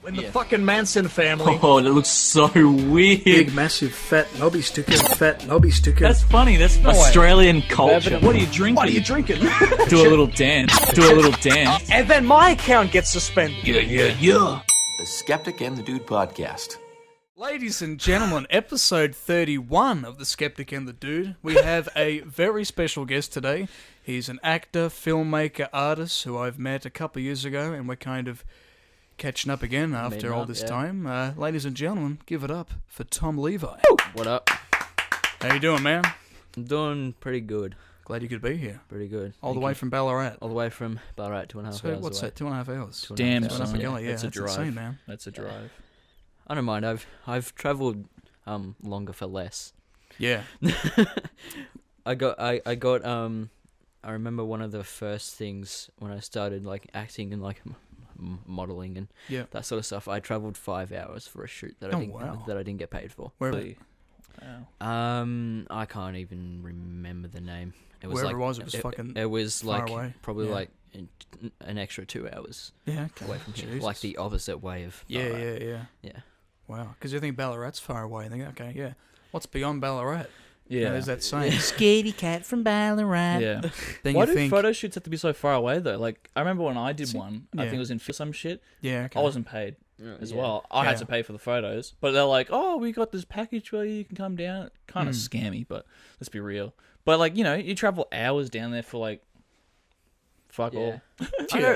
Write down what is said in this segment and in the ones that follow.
In the fucking Manson family. Oh, that looks so weird. Big, massive, fat lobby sticker, That's funny. That's Australian culture. What are you drinking? What are you drinking? Do a little dance. And then my account gets suspended. Yeah. The Skeptic and the Dude podcast. Ladies and gentlemen, episode 31 of The Skeptic and the Dude. We have a very special guest today. He's an actor, filmmaker, artist who I've met a couple of years ago, and we're kind of catching up again after all this time. Ladies and gentlemen, give it up for Tom Levi. What up? How you doing, man? I'm doing pretty good. Glad you could be here. Pretty good. All the way from Ballarat. All the way from Ballarat, 2.5 hours. So what's away. that, 2.5 hours? Damn, Going up a son. gully, yeah, That's a that's drive. insane, man. That's a drive. I don't mind. I've travelled longer for less. Yeah. I remember one of the first things when I started like acting and like modelling and that sort of stuff. I travelled 5 hours for a shoot that I didn't get paid for. Where? Wow. I can't even remember the name. It was Wherever like, it was fucking It was far like away. probably like an extra 2 hours Yeah, okay. away from here. Jesus. Like the opposite way of Ballarat. Yeah. Wow, because you think Ballarat's far away. You think, okay, yeah. What's beyond Ballarat? Yeah. There's that saying. Scaredy cat from Ballarat. Yeah. Then Why you do think, photo shoots have to be so far away though? Like I remember when I did one, I yeah. think it was in some shit. yeah, okay. I wasn't paid as Yeah. well. I had Yeah. to pay for the photos, but they're like, "Oh, we got this package where you can come down." Kind of scammy, but let's be real. But like you travel hours down there for like fuck all. Yeah,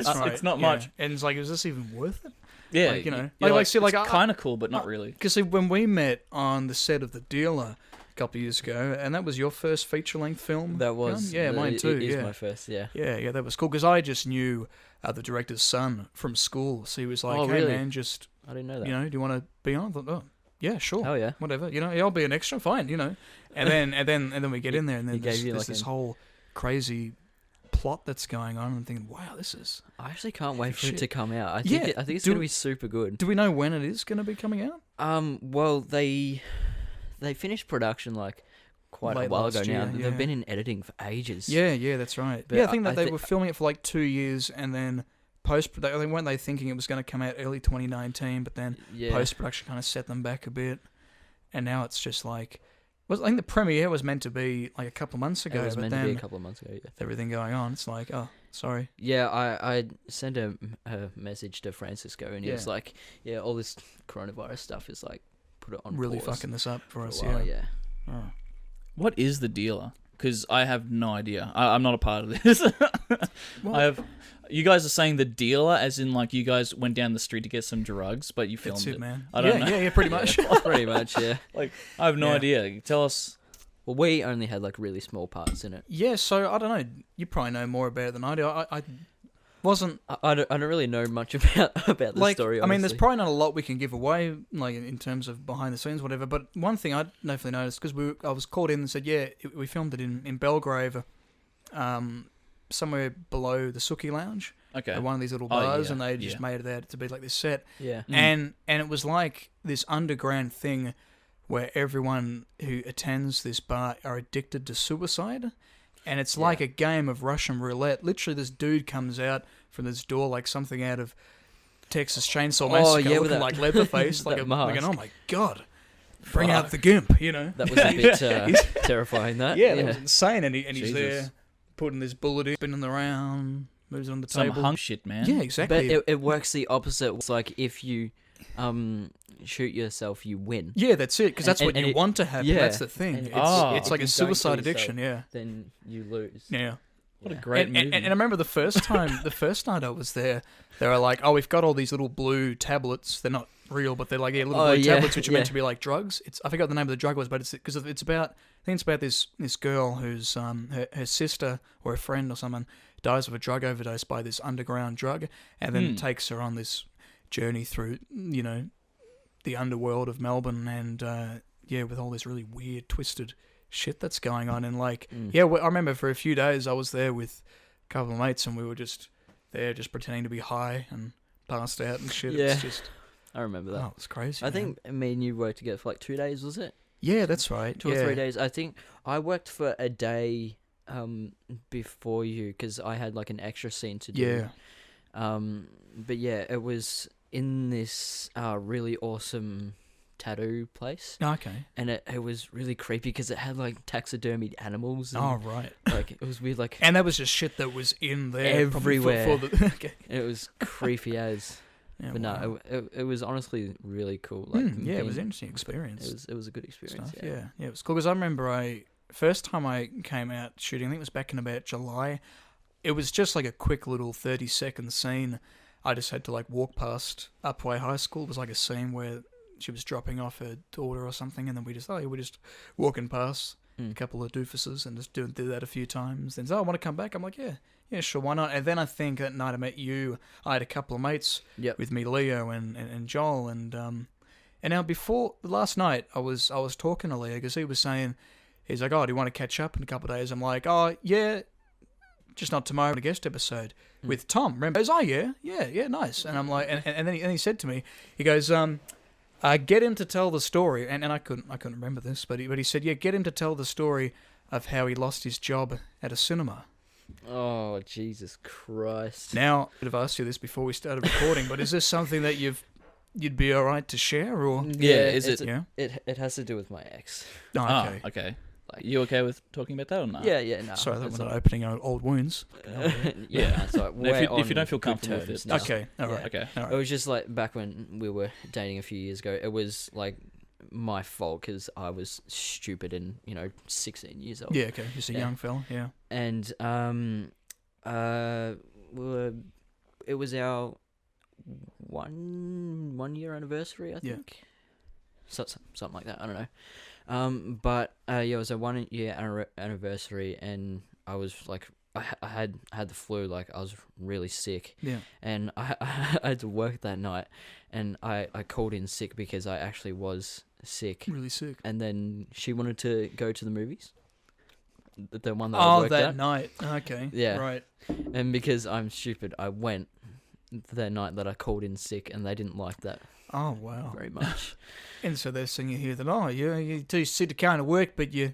that's right. It's not Yeah. much. And it's like, is this even worth it? Yeah, Like, you know, you're like, see, like, it's I- kind of cool, but not really. Because when we met on the set of The Dealer a couple of years ago, and that was your first feature-length film? That was mine too. It is yeah. my first. Yeah. Yeah, that was cool because I just knew the director's son from school, so he was like, Oh, "Hey really? man, just I didn't know that. do you want to be on?" I thought, "Oh, yeah, sure, Hell yeah. whatever. Yeah, I'll be an extra, fine, And then we get in there, and then He gave there's, you, there's like, this an- whole crazy plot that's going on, and I'm thinking, wow, this is. I actually can't wait for Shit. it to come out. I Yeah, think it's do- gonna be super good. Do we know when it is going to be coming out? Well, they finished production like quite Late a while last ago now. year, yeah. They've been in editing for ages. Yeah, that's right. But Yeah, I think that I they thi- were filming it for like 2 years, and then weren't they thinking it was going to come out early 2019, but then Yeah. post production kind of set them back a bit, and now it's just like, I think the premiere was meant to be like a couple of months ago, It was but meant then to be a couple of months ago. Yeah. with everything going on, it's like, oh, sorry. Yeah, I sent a message to Francisco, and he was Yeah. like, "Yeah, all this coronavirus stuff is like put it on Really pause fucking this up for for us, a while." yeah. Yeah. Oh. What is The Dealer? Because I have no idea. I'm not a part of this. You guys are saying The Dealer, as in like you guys went down the street to get some drugs, but you filmed That's it, man. I don't know. Yeah, pretty much. Pretty much, yeah. Like I have no Yeah. idea. Tell us. Well, we only had like really small parts in it. Yeah, so I don't know. You probably know more about it than I do. I wasn't I don't really know much about the like. story. I mean, there's honestly. probably not a lot we can give away, like in terms of behind the scenes, whatever. But one thing I definitely noticed because I was called in and said, yeah, we filmed it in Belgrave, somewhere below the Suki Lounge, Okay. at one of these little Oh, bars, yeah, and they just yeah. made it out to be like this set, Yeah. and it was like this underground thing where everyone who attends this bar are addicted to suicide. And it's like a game of Russian roulette. Literally, this dude comes out from this door like something out of Texas Chainsaw Massacre, yeah, looking with that- like Leatherface, like that like an, mask. oh my god, bring out the gimp, That was a bit terrifying. That. Yeah, that was insane. And he's Jesus. there putting this bullet in, spinning around, moves it on the Some table. hung shit, man. Yeah, But exactly. it works the opposite. It's like if you shoot yourself, you win. Yeah, that's it, because that's And- what and you it- want to happen. yeah. That's the thing. And It's, if it's like you a don't kill suicide yourself, addiction. Yeah, Then you lose. yeah. What a Yeah. great And movie. I remember the first night I was there, they were like, "Oh, we've got all these little blue tablets. They're not real, but they're like little Oh, blue yeah, tablets, which are meant yeah. to be like drugs." I forgot the name of the drug was, but it's because it's about. I think it's about this girl who's her sister or a friend or someone dies of a drug overdose by this underground drug, and then it takes her on this journey through the underworld of Melbourne, and with all this really weird, twisted shit that's going on. And like, I remember for a few days I was there with a couple of mates, and we were just there, just pretending to be high and passed out and shit. Yeah. It's just, I remember that. oh, it's crazy. I man. think me and you worked together for like 2 days, was it? Yeah, that's right. 2 or 3 days. I think I worked for a day before you because I had like an extra scene to do. Yeah. But yeah, it was in this really awesome tattoo place. Okay. And it was really creepy because it had like taxidermied animals. And, Oh, right. Like it was weird. Like And that was just shit that was in there. probably everywhere. For the, okay. it was creepy as. Yeah, But wow. no, it was honestly really cool. Like Yeah, it was an interesting experience. It was a good experience. Stuff. Yeah, it was cool because I remember first time I came out shooting, I think it was back in about July. It was just like a quick little 30-second scene. I just had to like walk past Upway High School. It was like a scene where she was dropping off her daughter or something, and then we're just walking past a couple of doofuses and just did that a few times. Then I want to come back. I'm like, yeah, sure, why not? And then I think that night I met you. I had a couple of mates with me, Leo and Joel, and now before last night I was talking to Leo because he was saying, he's like, oh, do you want to catch up in a couple of days? I'm like, oh yeah, just not tomorrow. A guest episode with Tom. Remember? He goes, oh yeah, nice. And I'm like, and then he said to me, he goes, get him to tell the story, and I couldn't remember this, but he said, yeah, get him to tell the story of how he lost his job at a cinema. Oh, Jesus Christ! Now, I could have asked you this before we started recording, but is this something that you'd be all right to share, or is it? Yeah, it has to do with my ex. oh, okay. Okay. Like, you okay with talking about that or not? Yeah, no. Sorry, that was not opening old wounds. That's right. No, if you don't feel comfortable with it, now. Okay, all right. Okay. All right. It was just like back when we were dating a few years ago. It was like my fault because I was stupid and 16 years old. Yeah, okay, just a young fella. Yeah, and it was our 1 year anniversary, I think. Something like that. I don't know. But it was a 1 year anniversary, and I was like, I had the flu. Like I was really sick. Yeah. And I had to work that night, and I called in sick because I actually was sick. Really sick. And then she wanted to go to the movies. The one that I worked that at. night. Okay. Yeah. Right. And because I'm stupid, I went that night that I called in sick, and they didn't like that Oh wow. very much. And so they're singing here that you're too sick to kind of work, but you're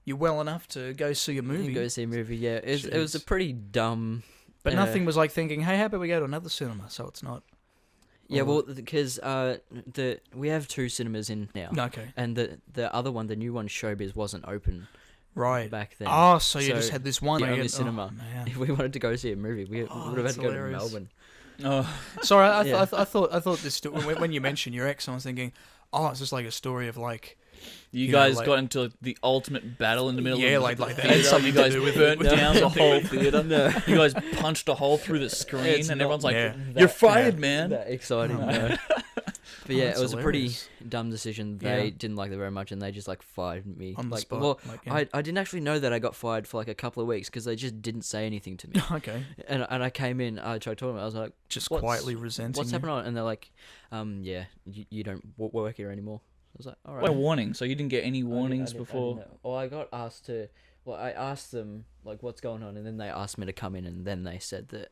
well enough to go see a movie. You go see a movie, yeah. It was a pretty dumb. But nothing was like thinking, hey, how about we go to another cinema? So it's not. Yeah, well, because we have 2 cinemas in now. Okay. And the other one, the new one, Showbiz, wasn't open. Right. Back then. Oh, so you just had this one. The only cinema. Man. If we wanted to go see a movie, we would have had to go to Melbourne. Oh, sorry. I thought this when you mentioned your ex, I was thinking, oh, it's just like a story of like. You guys got into the ultimate battle in the middle. Yeah, of like the that had something you guys to do with burnt it. down the whole theater. You guys punched a hole through the screen, It's and not everyone's like, that- "You're fired, man." That exciting, no. But yeah, that's it was a hilarious. pretty dumb decision. Yeah. They didn't like it very much, and they just like fired me On the like, spot, well, like, yeah. I didn't actually know that I got fired for like a couple of weeks because they just didn't say anything to me. Okay. And I came in, I tried talking to them, I was like, Just What's- quietly resenting. "What's you. happening?" And they're like, yeah, you don't work here anymore." I was like, "All right." What a warning! So you didn't get any warnings before. I got asked to. Well, I asked them like, "What's going on?" And then they asked me to come in, and then they said that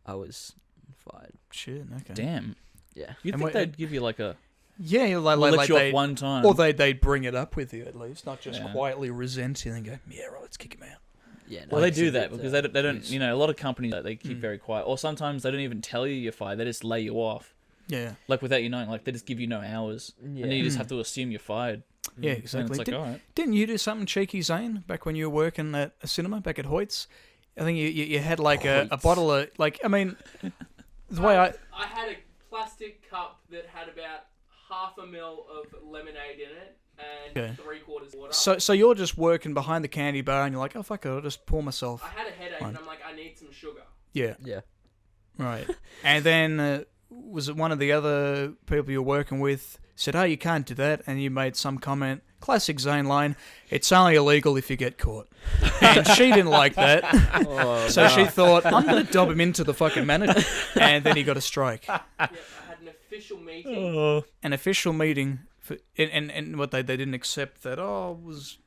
I was fired. Shit. Okay. Damn. Yeah. You'd And think wait- they'd give you like a Yeah, we'll like let you they off one time. or they'd bring it up with you at least, not just Yeah. quietly resent you and go, yeah, right, let's kick him out. Yeah. Well, no, they it's do a that bit, because they don't. it's- You know, a lot of companies they keep very quiet, or sometimes they don't even tell you you're fired. They just lay you off, Yeah. like without you knowing. Like they just give you no hours, and then you just have to assume you're fired. Yeah, And exactly. it's like, all right. Didn't you do something cheeky, Zane, back when you were working at a cinema back at Hoyt's? I think you had like a Hoyt's. bottle of, like, I mean, the way I had a plastic cup that had about 1/2 ml of lemonade in it and Okay. 3/4 water. so you're just working behind the candy bar and you're like, oh, fuck it, I'll just pour myself. I had a headache Fine. and I'm like, I need some sugar. Yeah, Yeah. right. And then was it one of the other people you're working with said, oh, you can't do that, and you made some comment, classic Zane line, it's only illegal if you get caught. And she didn't like that, so she thought, I'm going to dob him into the fucking manager, and then he got a strike. Yeah, I had an official meeting. An official meeting, for, and what they didn't accept that, was...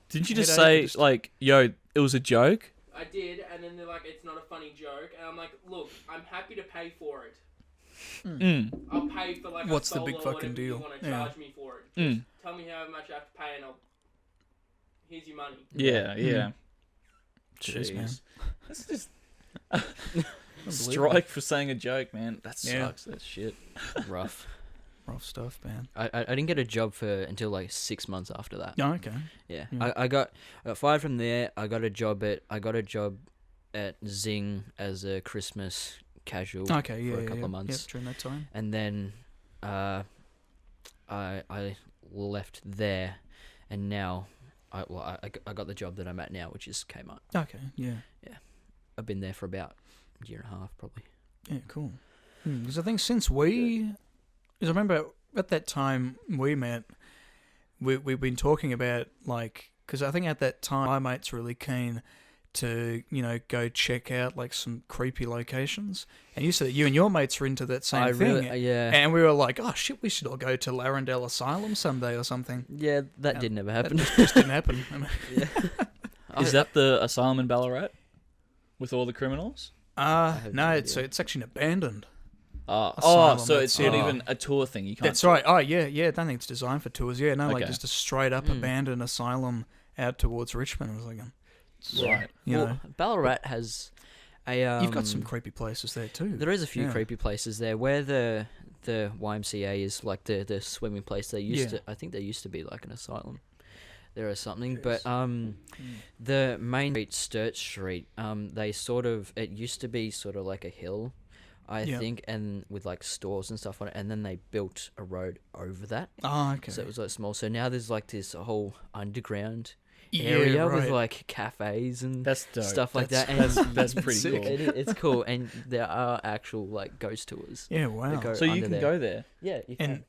Didn't you just Headache, say like, "Yo, it was a joke"? I did, and then they're like, it's not a funny joke. And I'm like, look, I'm happy to pay for it. I'll pay for like What's a the solo big or fucking whatever deal? you want to Yeah. charge me for it. Just tell me how much I have to pay and here's your money. Yeah. Jeez, man. That's just. Strike for saying a joke, man. That Yeah. sucks. That's shit. Rough. Rough stuff, man. I didn't get a job until like 6 months after that. Oh, okay. Yeah. Yeah. I got fired from there. I got a job at Zing as a Christmas casual Okay, yeah, for a couple of yeah. months. Yep, during that time. And then I left there, and now I got the job that I'm at now, which is Kmart. Okay, yeah. I've been there for about a year and a half, probably. Yeah, cool. Because I think since because I remember at that time we met, we've been talking about, like, because I think at that time my mate's really keen to, go check out, like, some creepy locations. And you said that you and your mates were into that same thing. Yeah. And we were like, oh, shit, we should all go to Larendale Asylum someday or something. Yeah, that did never happen. That just didn't happen. I mean, Is that the asylum in Ballarat with all the criminals? have no, no it's idea. actually an abandoned. Oh, so that's it's not it. even a tour thing. You can't. That's right. Oh, yeah. I don't think it's designed for tours. Yeah, no, like Okay. just a straight up abandoned asylum out towards Richmond. I was like, Right. you Well, know, Ballarat has a. you've got some creepy places there too. There is a few Yeah. creepy places there where the YMCA is, like the swimming place. They used Yeah. to. I think there used to be like an asylum there or something. But the main street, Sturt Street, it used to be sort of like a hill, I Yeah. think, and with like stores and stuff on it, and then they built a road over that. Oh, okay. So it was like small. So now there's like this whole underground Yeah, area with right. like cafes and That's dope. stuff like that. That's, And that's pretty sick. cool. it's cool, and there are actual like ghost tours. Yeah, wow. that go So you under can there. go there. Yeah, you And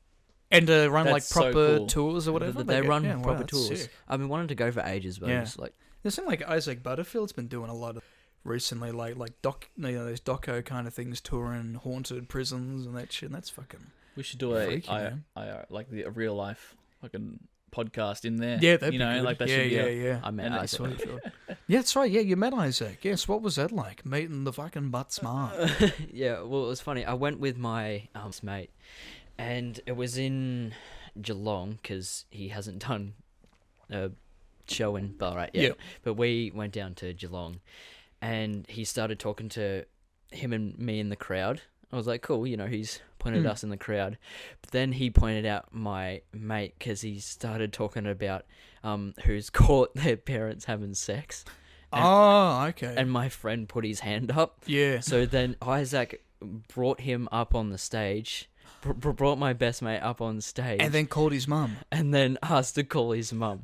can. run like That's so proper cool. tours or whatever. They run yeah, wow, proper that's tours. sick. I've been wanting to go for ages, but Yeah. I'm just like, It seems like Isaac Butterfield's been doing a lot of recently, like those doco kind of things, touring haunted prisons and that shit. And that's fucking We should do Freaky, man. a real life fucking podcast in there. yeah. That'd you be know, good. like that yeah, should be. yeah. I met and Isaac. sweet. for sure. Yeah, that's right. Yeah, you met Isaac. Yes. What was that like? Meeting the fucking butt smart. Yeah, well, it was funny. I went with my mate, and it was in Geelong because he hasn't done a show in Ballarat yet. Yeah. But we went down to Geelong, and he started talking to him and me in the crowd. I was like, cool, he's pointed us in the crowd. But then he pointed out my mate because he started talking about who's caught their parents having sex. Oh, okay. And my friend put his hand up. yeah. So then Isaac brought him up on the stage, brought my best mate up on stage, And then called his mum. and then asked to call his mum.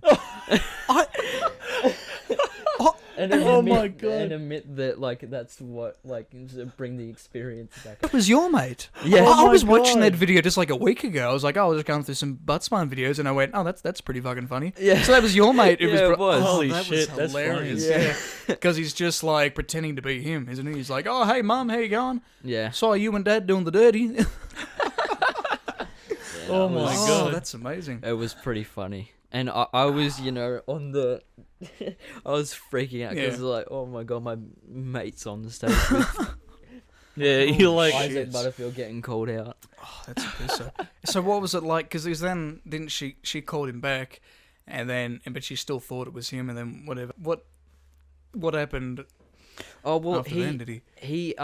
And Oh my God. And admit that, like, that's what, like, to bring the experience back. That was your mate. Yeah. I Oh my was watching God. that video just like a week ago. I was like, oh, I was just going through some butt smart videos, and I went, oh, that's pretty fucking funny. Yeah. So that was your mate. Yeah, it was. Oh, Holy that shit, was that's hilarious. funny. Yeah, because he's just like pretending to be him, isn't he? He's like, oh, hey, mum, how you going? Yeah. Saw you and dad doing the dirty. Oh my Oh, God. that's amazing. It was pretty funny. And I was, on the... I was freaking out because, Yeah. like, oh my God, my mate's on the stage with Yeah, you're like. Isaac shit. Butterfield getting called out. Oh, that's a pisser. So what was it like? Because then didn't she called him back, but she still thought it was him, and then whatever. What happened Oh, well, after then? Did he?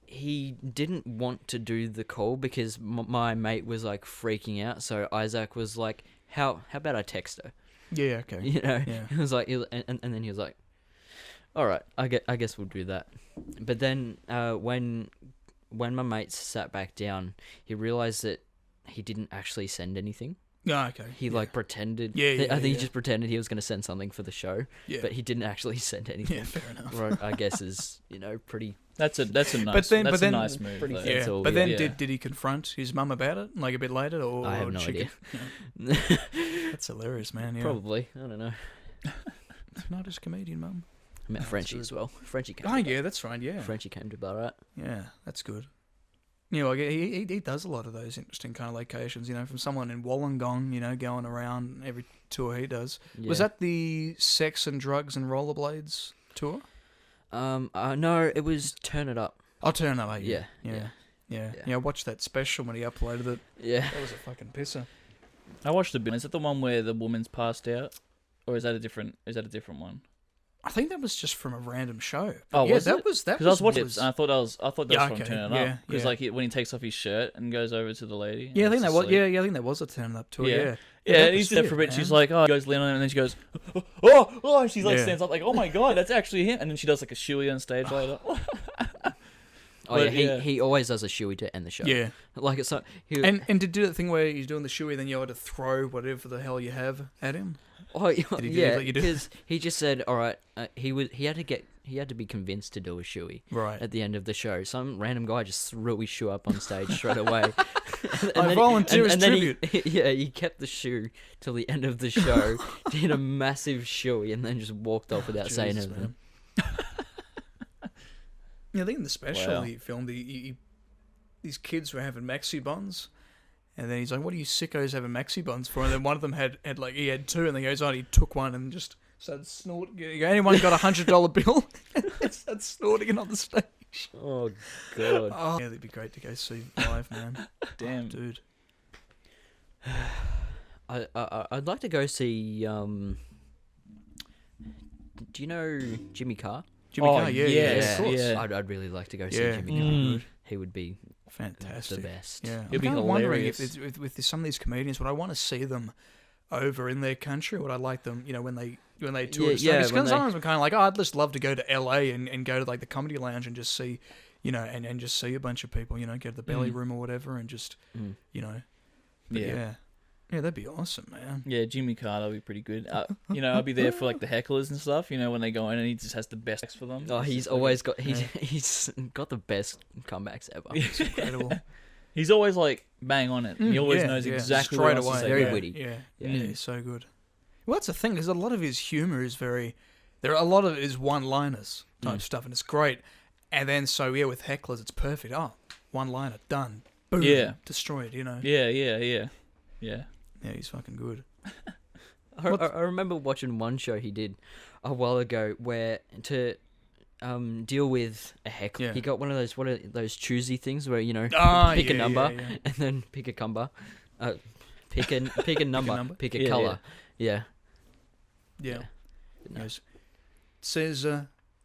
He didn't want to do the call because my mate was like freaking out. So Isaac was like, "How about I text her?" Yeah. Okay. Yeah. He was like, and then he was like, "All right, I guess we'll do that." But then when my mate sat back down, he realized that he didn't actually send anything. Oh, okay. He like pretended. Yeah, I think he yeah. just pretended he was going to send something for the show, Yeah. but he didn't actually send anything. Yeah. Fair enough. Right, I guess is pretty. That's a nice. But then- that's but then- a nice move. pretty though. Yeah. That's all, But then yeah. did he confront his mum about it like a bit later, or I have no she idea. That's hilarious, man. Yeah. Probably. I don't know. Not as comedian, mum. I met Frenchie as well. Frenchie came. Oh yeah, that's right. Yeah. Frenchie came to Ballarat. Yeah, that's good. Yeah, well, he does a lot of those interesting kind of locations, from someone in Wollongong, going around every tour he does. Yeah. Was that the Sex and Drugs and Rollerblades tour? No, it was Turn It Up. I'll turn that out. Yeah. Yeah. I watched that special when he uploaded it. Yeah. That was a fucking pisser. I watched a bit. Is that the one where the woman's passed out, or is that a different one? I think that was just from a random show. Oh, yeah, was that it? was that Because I was watching was, it, and I thought that was from Turning yeah, Up. Because like when he takes off his shirt and goes over to the lady. Yeah, I and think that it's was. asleep. Yeah, I think that was a Turn Up tour. Yeah, Yeah, that and he's was there shit, for a bit. man. She's like, oh, he goes lean on it, and then she goes, oh, and she's like Yeah. stands up like, oh my god, that's actually him. And then she does like a shoey on stage later. Oh yeah, But, yeah. he always does a shoey to end the show. Yeah, Like it's not. He, and to do that thing where he's doing the shoey, then you had to throw whatever the hell you have at him. oh he yeah, let you do- because he just said, all right, he had to be convinced to do a shoey Right. at the end of the show. Some random guy just threw his shoe up on stage straight away. I volunteer as tribute. He kept the shoe till the end of the show, did a massive shoey, and then just walked off without saying Jesus, anything. man. Yeah, I think in the special Wow. he filmed, these kids were having maxi buns, and then he's like, "What are you sickos having maxi buns for?" And then one of them had he had two, and then he goes on, he took one and just started snorting. Anyone got $100 bill? And started snorting it on the stage. Oh god. Oh, yeah, that'd be great to go see live, man. Damn. Dude. I'd like to go see. Do you know Jimmy Carr? Jimmy Carr, yeah, yes, of course. yeah. I'd really like to go see Yeah. Jimmy Carr. Mm. He would be Fantastic. the best. Yeah, It'd I'm be kind of wondering if hilarious. it's, with some of these comedians, would I want to see them over in their country? Would I like them, when they tour? Yeah, Because when they- sometimes I'm kind of like, I'd just love to go to LA and go to like the Comedy Lounge and just see, and just see a bunch of people, go to the Belly Room or whatever, and just, Mm. but Yeah. yeah, that'd be awesome, man. Yeah, Jimmy Carr, that'd be pretty good. I'll be there for like the hecklers and stuff. When they go in and he just has the best for them. Oh, It's he's just like- always got he's got the best comebacks ever. It's incredible. He's always like bang on it. He always Yeah, knows yeah, exactly straight what he wants away. to say. Very yeah, witty. Yeah, Yeah. yeah, he's so good. Well, that's the thing, because a lot of his humor is a lot of it is one-liners type stuff, and it's great. And then with hecklers, it's perfect. Oh, one-liner, done, boom, Yeah. destroyed. Yeah. Yeah, he's fucking good. I remember watching one show he did a while ago where to deal with a heckler, Yeah. he got one of those choosy things where Ah, pick a yeah, number yeah. and then pick a number, pick a number, number. pick a Yeah, color. Yeah. Yeah. No. Goes, says,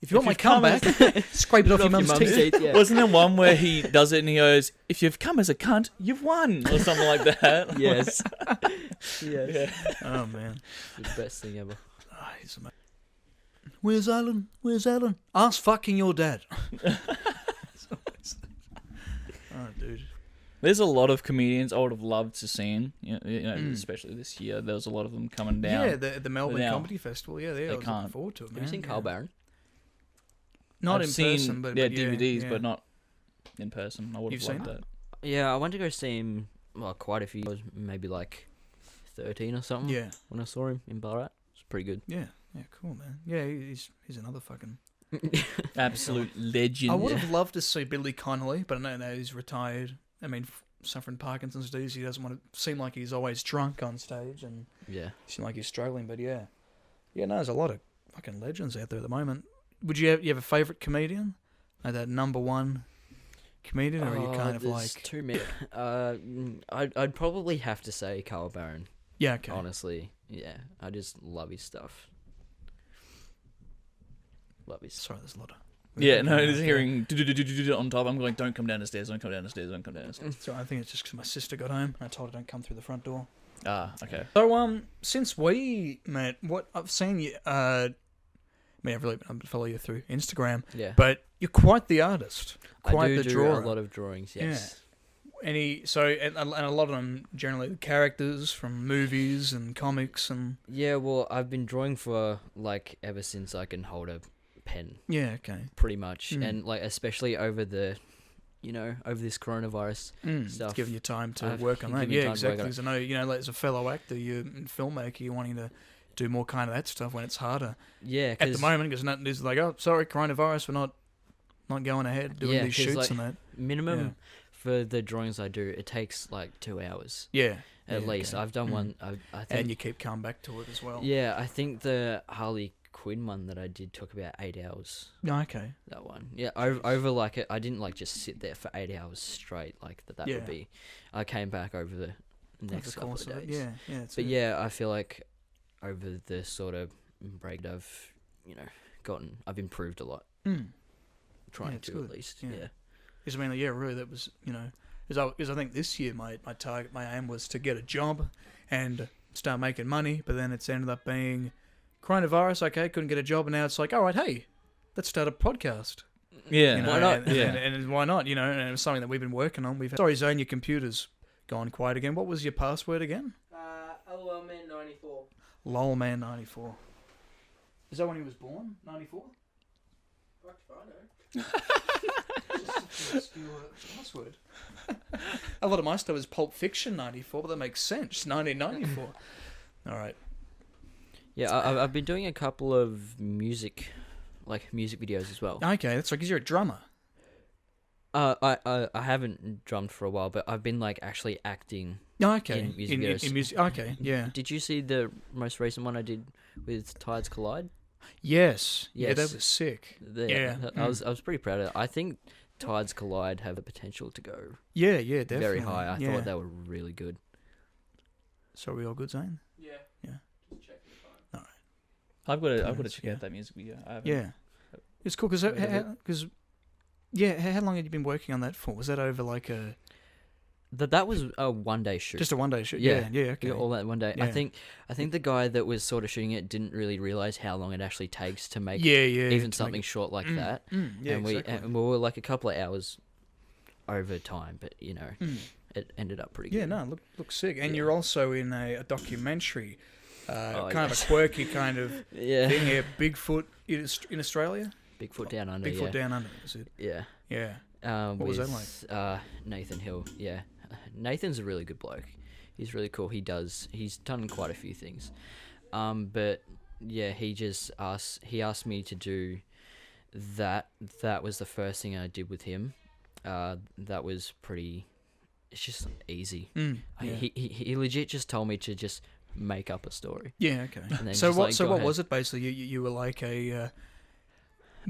if you want my you've come comeback, scrape it off your mum's teeth. Yeah. Wasn't there one where he does it and he goes, "If you've come as a cunt, you've won," or something like that? Yes. Yes. Yeah. Oh, man. The best thing ever. Oh, he's amazing. Where's Alan? Where's Alan? Ask fucking your dad. Oh, dude. There's a lot of comedians I would have loved to see, especially this year. There was a lot of them coming down. Yeah, the Melbourne now Comedy Festival. Yeah, I was looking can't. forward to it, man. Have you seen Carl yeah. Barron? Not I've in seen, person, but DVDs, yeah. but not in person. I would You've have loved seen that. Yeah, I went to go see him. Well, quite a few. I was maybe like 13 or something. Yeah, When I saw him in Ballarat, it's pretty good. yeah, cool, man. Yeah, he's another fucking. Absolute legend. I would have loved to see Billy Connolly, but I know he's retired. I mean, suffering Parkinson's disease, he doesn't want to seem like he's always drunk on stage and Yeah. seem like he's struggling. But yeah, no, there's a lot of fucking legends out there at the moment. Would you have a favourite comedian? Like that number one comedian, or are you kind of there's like? too many. I'd probably have to say Carl Barron. Yeah, okay. Honestly, yeah, I just love his stuff. Love his. Sorry, there's a lot of. Yeah, no, just hearing on top. I'm going, don't come down the stairs, don't come down the stairs, don't come down the stairs. So I think it's just because my sister got home and I told her don't come through the front door. Ah, okay. So since we met, what I've seen you, I really follow you through Instagram, Yeah. but you're quite the artist, quite I do the do drawer. a lot of drawings. Yes. And a lot of them generally characters from movies and comics and. Yeah. Well, I've been drawing for like ever since I can hold a pen, Yeah. Okay. pretty much, Mm. and like especially over the, over this coronavirus It's stuff. giving you time to I've work on that. given me Yeah, time to work exactly. on it. Because I know, like, as a fellow actor, you're a filmmaker, you're wanting to do more kind of that stuff when it's harder. Yeah. At the moment, because nothing is like, oh, sorry, coronavirus, we're not going ahead doing Yeah, these 'cause, shoots like, and that. minimum Yeah. for the drawings I do, it takes like 2 hours Yeah. at Yeah, least. okay. I've done Mm. one. I think. And you keep coming back to it as well. Yeah, I think the Harley Quinn one that I did took about 8 hours. No, okay. That one, yeah, over like it. I didn't like just sit there for 8 hours straight like that. That Yeah. would be. I came back over the next couple of days. Yeah. It's But yeah, I feel like over the sort of break of, I've improved a lot. Trying to, at least. Yeah. Because I mean, really, that was, because I think this year my aim was to get a job and start making money, but then it's ended up being coronavirus. Okay, couldn't get a job, and now it's like, all right, hey, let's start a podcast. Yeah, why not? And why not? And it was something that we've been working on. Sorry, Zane, your computer's gone quiet again. What was your password again? LOLman94. LOLman94. Is that when he was born? 94? Fuck if I know. Just obscure password. A lot of my stuff is Pulp Fiction 94, but that makes sense. 1994. All right. Yeah, I've been doing a couple of music videos as well. Okay, that's right, because you're a drummer. I haven't drummed for a while, but I've been actually acting. Okay. In music videos. In music. Okay. Yeah. Did you see the most recent one I did with Tides Collide? Yes. Yeah, that was sick. I was pretty proud of it. I think Tides Collide have the potential to go. Yeah, definitely. Very high. I thought they were really good. So are we all good, Zane? Yeah. Just checking the time. All right. I've got to check out that music video. It's cool because how long had you been working on that for? Was that over a? That was a one-day shoot. Just a one-day shoot. Yeah. Okay. All that one day. Yeah. I think the guy that was sort of shooting it didn't really realize how long it actually takes to make. Even something short like that. Yeah, and exactly. we were a couple of hours over time, but it ended up pretty good. Yeah, no, looks sick. And you're also in a documentary, kind of a quirky kind of thing here. Bigfoot in Australia. Bigfoot Down Under. Bigfoot Down Under. Was it? Yeah. Yeah. What was that like? Nathan Hill. Yeah, Nathan's a really good bloke. He's really cool. He's done quite a few things. But yeah, he asked me to do that. That was the first thing I did with him. That was pretty. It's just easy. He legit just told me to just make up a story. Yeah. Okay. So what was it basically? You were like a.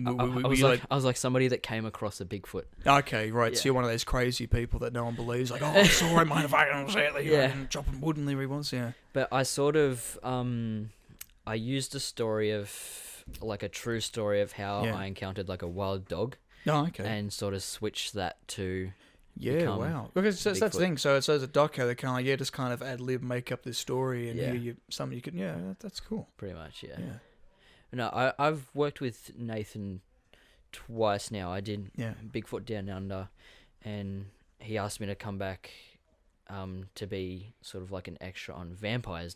I was like somebody that came across a Bigfoot. Okay, right. Yeah. So you're one of those crazy people that no one believes. Like, I saw him, motherfucker, chopping wood and there he was. Yeah. But I sort of I used a story of a true story of how I encountered a wild dog. Oh, okay. And sort of switched that to. Yeah, wow. Because that's the thing. So it's as a doco, they kind of just kind of ad lib, make up this story, and something you can. That's cool. Pretty much, yeah. No, I've worked with Nathan twice now. I did Bigfoot Down Under, and he asked me to come back to be sort of an extra on Vampires,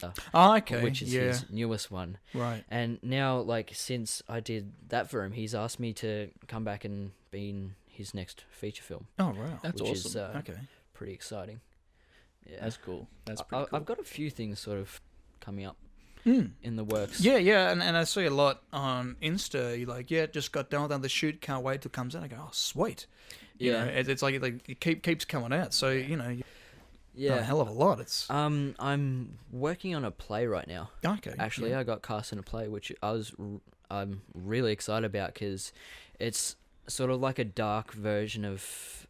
which is his newest one. Right. And now, since I did that for him, he's asked me to come back and be in his next feature film. Oh, wow. That's awesome. Is, pretty exciting. Yeah. That's cool. That's pretty cool. I've got a few things sort of coming up. In the works. Yeah, and I see a lot on Insta. You're just got done with the shoot, can't wait till it comes out. I go, oh, sweet. It's like it keeps coming out. So done a hell of a lot. It's I'm working on a play right now. Okay. Actually, I got cast in a play, which I'm really excited about because it's sort of like a dark version of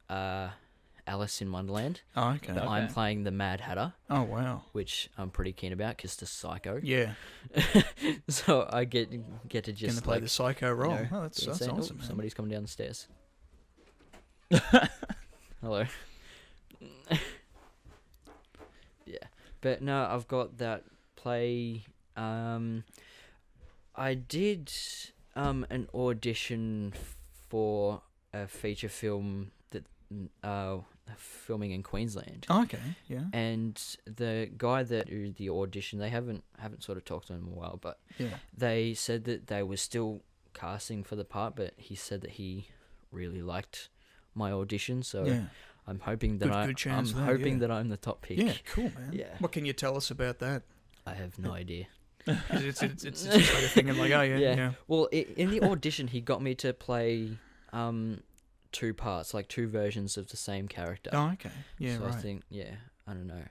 Alice in Wonderland. Oh, okay. I'm playing the Mad Hatter. Oh, wow. Which I'm pretty keen about because the psycho. Yeah. So I get to just play the psycho role. That's awesome. Man. Somebody's coming down the stairs. Hello. Yeah, but no, I've got that play. I did an audition for a feature film that filming in Queensland. Oh, okay, yeah. And the guy that did the audition, they haven't sort of talked to him in a while, but they said that they were still casting for the part, but he said that he really liked my audition, so I'm hoping that that I'm the top pick. Yeah, cool, man. Yeah. What can you tell us about that? I have no idea. It's just like a thing of yeah. Well, in the audition, he got me to play two parts, two versions of the same character. Oh, okay. Yeah, so right. I think, I don't know.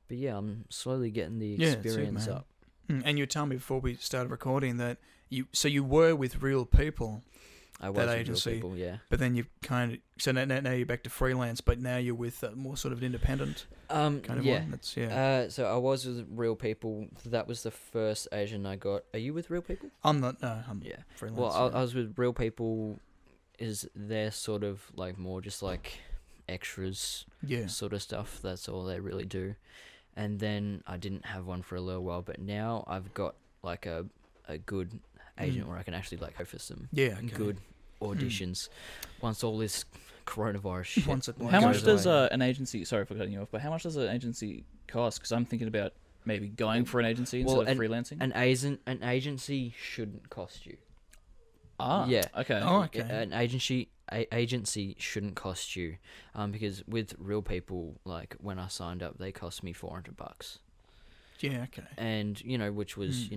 But yeah, I'm slowly getting the experience up. And you were telling me before we started recording that you were with real people I was that with agency. Real People, yeah. But then you've kind of so now you're back to freelance, but now you're with more sort of independent kind of yeah. one. That's So I was with Real People. That was the first agent I got. Are you with Real People? I'm not. No, I'm Yeah. freelance. Well, I was with Real People. Is they're sort of like more just like extras sort of stuff. That's all they really do. And then I didn't have one for a little while, but now I've got like a good agent where I can actually like go for some good auditions once all this coronavirus shit. How much does an agency? Sorry for cutting you off, but how much does an agency cost? Because I'm thinking about maybe going for an agency instead of freelancing. An agency shouldn't cost you. Yeah. Okay. Oh, okay. An agency shouldn't cost you, because with Real People, like when I signed up, they cost me $400. Yeah. Okay. And which was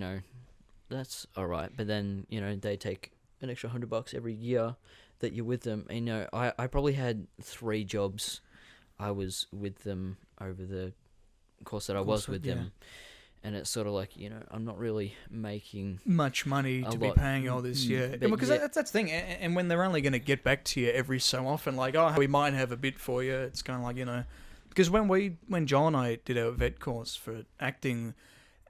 that's all right. But then they take an extra $100 every year that you're with them. And, I probably had 3 jobs. I was with them over the course that I was with them. And it's sort of like, I'm not really making much money to be paying all this, because that's the thing. And when they're only going to get back to you every so often, like, oh, we might have a bit for you. It's kind of like, because when Joel and I did our vet course for acting,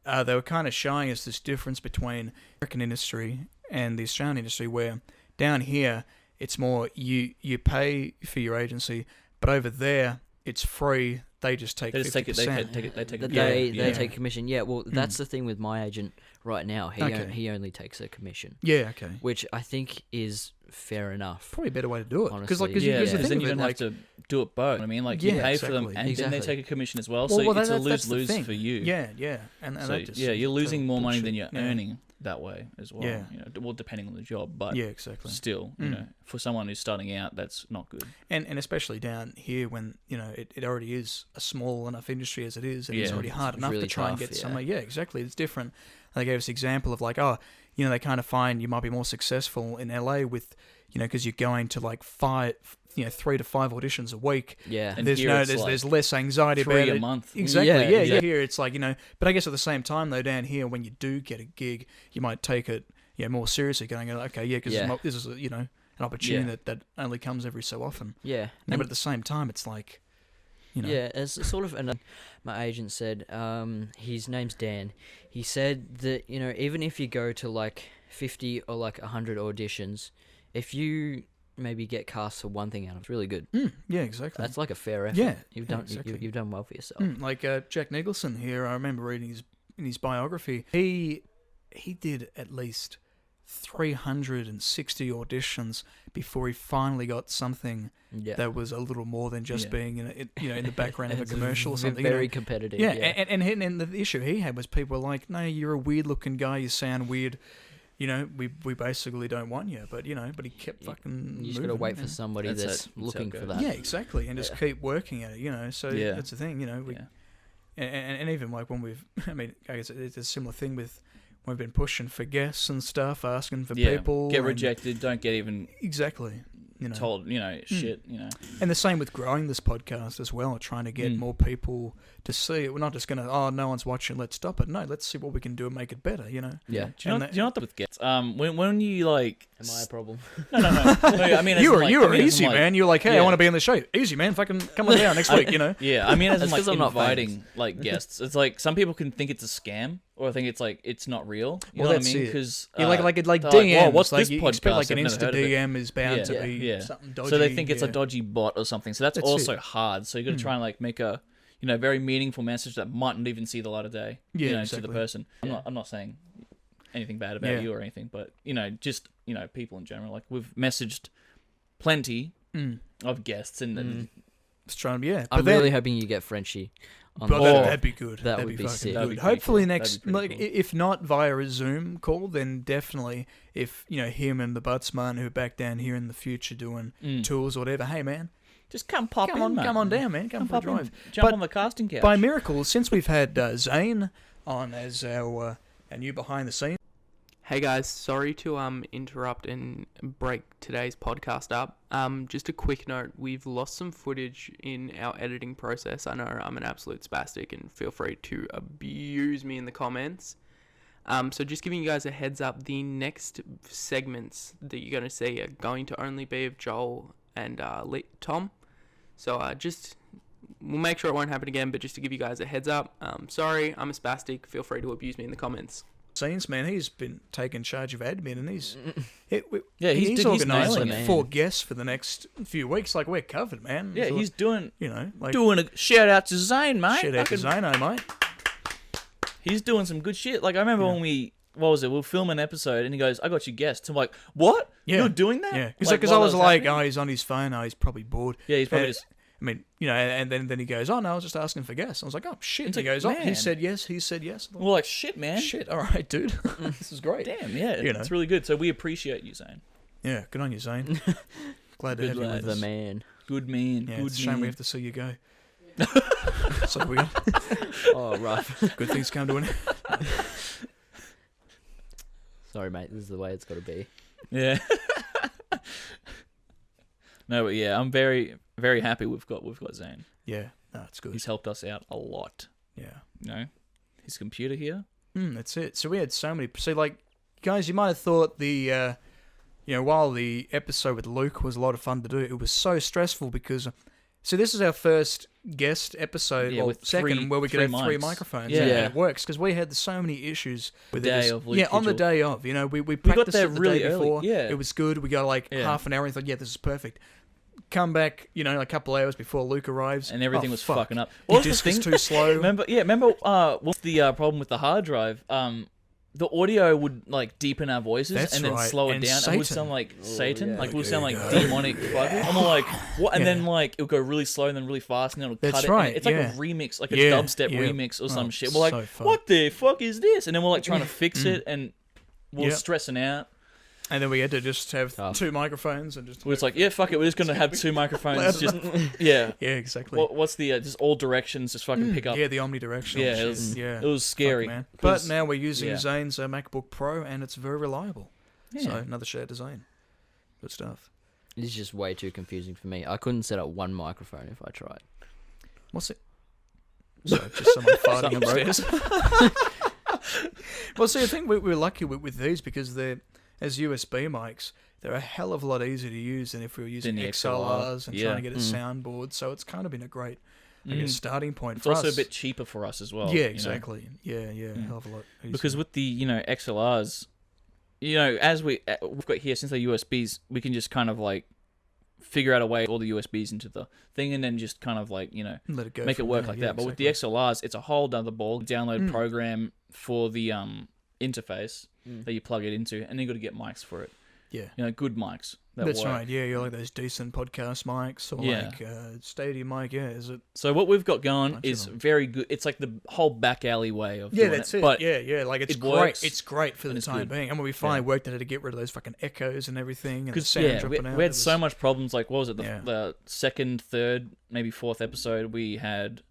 they were kind of showing us this difference between the American industry and the Australian industry, where down here it's more you pay for your agency, but over there it's free. They just take 50%. They take commission. Yeah, well, that's the thing with my agent right now. He only takes a commission. Yeah, okay. Which I think is fair enough. Probably a better way to do it. Honestly. Because then you don't have to do it both. I mean, like, you pay for them and then they take a commission as well, so it's a lose-lose for you. Yeah. And so, you're losing more money than you're earning that way as well. Yeah. Well, depending on the job, but still, for someone who's starting out, that's not good. And especially down here when, it already is a small enough industry as it is, and it's already hard enough really to try and get somewhere. Yeah, exactly. It's different. They gave us the example of like, they kind of find you might be more successful in LA with, because you're going to like 3 to 5 auditions a week. Yeah. And there's less anxiety about it. 3 a month. Exactly. Yeah. Here it's like, but I guess at the same time though, down here, when you do get a gig, you might take it, more seriously, going, okay, because this is, an opportunity that only comes every so often. Yeah. But at the same time, it's like, Yeah, as sort of my agent said, his name's Dan. He said that, even if you go to like 50 or like 100 auditions, if you maybe get cast for one thing out of it, it's really good. Yeah, exactly. That's like a fair effort. Yeah, you've done well for yourself. Like Jack Nicholson here, I remember reading in his biography, he did at least 360 auditions before he finally got something that was a little more than just being in the background of a commercial or something. Very competitive. Yeah. And the issue he had was people were like, no, you're a weird looking guy, you sound weird. We basically don't want you, but he kept fucking. You just gotta wait for somebody that's looking for that. Yeah, exactly, and just keep working at it. So that's the thing, and even like when I guess it's a similar thing with. We've been pushing for guests and stuff, asking for people. Get rejected, don't get even exactly told, shit, And the same with growing this podcast as well, trying to get more people to see it. We're not just going to, no one's watching, let's stop it. No, let's see what we can do and make it better, Yeah. Do you know what with guests? When you like... Am I a problem? No. I mean, you were easy, man. You're like, hey, I want to be on the show. Easy, man. Fucking come on down next week, Yeah, I mean, as in like inviting like guests. It's like some people can think it's a scam. Or I think it's like it's not real. You know what I mean? Because like DMs. What's like this you podcast? expect like an Insta DM is bound to be something dodgy. So they think it's a dodgy bot or something. So that's also hard. So you got to try and like make a very meaningful message that mightn't even see the light of day. To the person. I'm not saying anything bad about you or anything, but just people in general. Like we've messaged plenty of guests and. I'm really hoping you get Frenchie. That'd be good. That'd be fucking sick. good. Hopefully next, like, if not via a Zoom call, then definitely if him and the Buttsman who are back down here in the future doing tours or whatever. Hey man, just come on down, man. Come for a drive. Jump on the casting couch. By miracle, since we've had Zane on as our new behind the scenes. Hey guys, sorry to interrupt and break today's podcast up. Just a quick note, we've lost some footage in our editing process. I know I'm an absolute spastic and feel free to abuse me in the comments. So just giving you guys a heads up, the next segments that you're going to see are going to only be of Joel and Tom. So we'll make sure it won't happen again, but just to give you guys a heads up, sorry, I'm a spastic. Feel free to abuse me in the comments. Scenes, man, he's been taking charge of admin, and he's organised like 4 guests for the next few weeks. Like, we're covered, man. Yeah, he's doing, like, doing a shout out to Zane, mate. Shout out to Zane, mate. He's doing some good shit. Like, I remember when we'll film an episode, and he goes, I got you guests. I'm like, what? Yeah. You're doing that? Yeah. Because I was like, oh, he's on his phone. Oh, he's probably bored. Yeah, he's probably just... I mean, and then he goes, oh, no, I was just asking for guests. I was like, oh, shit. And he goes, oh, he said yes. We're like, shit, man. Shit, all right, dude. This is great. Damn, yeah. It's really good. So we appreciate you, Zane. Yeah, good on you, Zane. Glad to have you with the us. man. Good man. Yeah, good it's a shame man. we have to see you go. So weird. Oh, rough. Good things come to an end. Sorry, mate. This is the way it's got to be. Yeah. No, but yeah, I'm very, very happy we've got Zane. Yeah, no, it's good. He's helped us out a lot. Yeah. His computer here. That's it. So we had so many. So, like, guys, you might have thought the, while the episode with Luke was a lot of fun to do, it was so stressful because, so this is our first guest episode, with second, where we could have 3 mics. microphones. Yeah. And it works because we had so many issues with The it. day of Luke on the Vigil. day of. We got practiced there it the really day early. before. Yeah. It was good. We got like half an hour and thought, yeah, this is perfect. Come back, a couple hours before Luke arrives, and everything was fucking up. What was the thing? Too slow. Remember what's the problem with the hard drive? The audio would like deepen our voices and then slow it down. It would sound like Satan. Like it would sound like demonic fucking. I'm like, what? And then like it would go really slow and then really fast and then it would cut it. Right. And it's like a remix, like a dubstep remix or some shit. We're like, what the fuck is this? And then we're like trying to fix it and we're stressing out. And then we had to just have 2 microphones and just... We're just like, yeah, fuck it. We're just going to have 2 microphones. Yeah, exactly. What's the... just all directions just fucking pick up. Yeah, the omnidirectional. Yeah, it was scary. Fuck, man. But now we're using Zane's MacBook Pro and it's very reliable. Yeah. So another shout out to Zane. Good stuff. It's just way too confusing for me. I couldn't set up 1 microphone if I tried. What's it? Sorry, just someone farting upstairs. Well, see, I think we're lucky with these because they're... As USB mics, they're a hell of a lot easier to use than if we were using XLRs and trying to get a soundboard. So it's kind of been a great starting point for us. It's also a bit cheaper for us as well. Yeah, exactly. Yeah, a hell of a lot easier. Because with the, XLRs, as we've got here, since they're USBs, we can just kind of like figure out a way all the USBs into the thing and then just kind of like, let it go make it work like that. But with the XLRs, it's a whole other ball. Download program for the interface that you plug it into, and then you got to get mics for it. Yeah, good mics. That's right. Yeah, you're like those decent podcast mics or like stadium mic. Yeah, is it? So what we've got going is very good. It's like the whole back alley way of doing that's it. But yeah, like it's great. Works, it's great for the time being. And when we finally worked out how to get rid of those fucking echoes and everything, and the sound dropping out. We had so much problems. Like, what was it? The second, third, maybe 4th episode, we had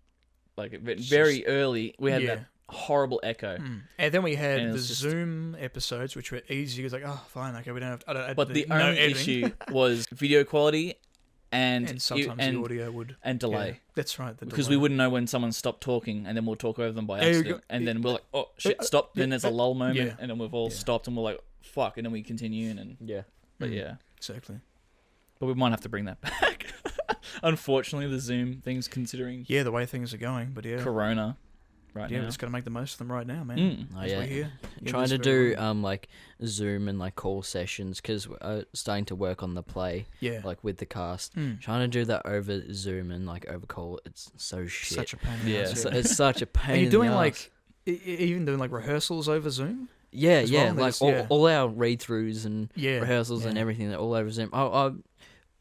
like very early. We had that horrible echo. And then we had the Zoom episodes, which were easy. It was like, oh, fine, okay, we don't have... But the only issue was video quality and sometimes the audio would... And delay. Yeah, that's right. Because we wouldn't know when someone stopped talking, and then we'll talk over them by accident. And then we're like, oh, shit, stop. Then there's a lull moment, and then we've all stopped, and we're like, fuck, and then we continue, and... Yeah. But yeah. Exactly. But we might have to bring that back. Unfortunately, the Zoom thing's considering... Yeah, the way things are going, but Corona. Right now. We're just got to make the most of them right now, man. We're here. Trying to do like Zoom and like call sessions because we're starting to work on the play. Yeah. Like with the cast. Trying to do that over Zoom and like over call. It's so shit. Such a pain. It's such a pain. Are you doing like even doing like rehearsals over Zoom? Yeah, like all our read throughs and rehearsals and everything. They're all over Zoom.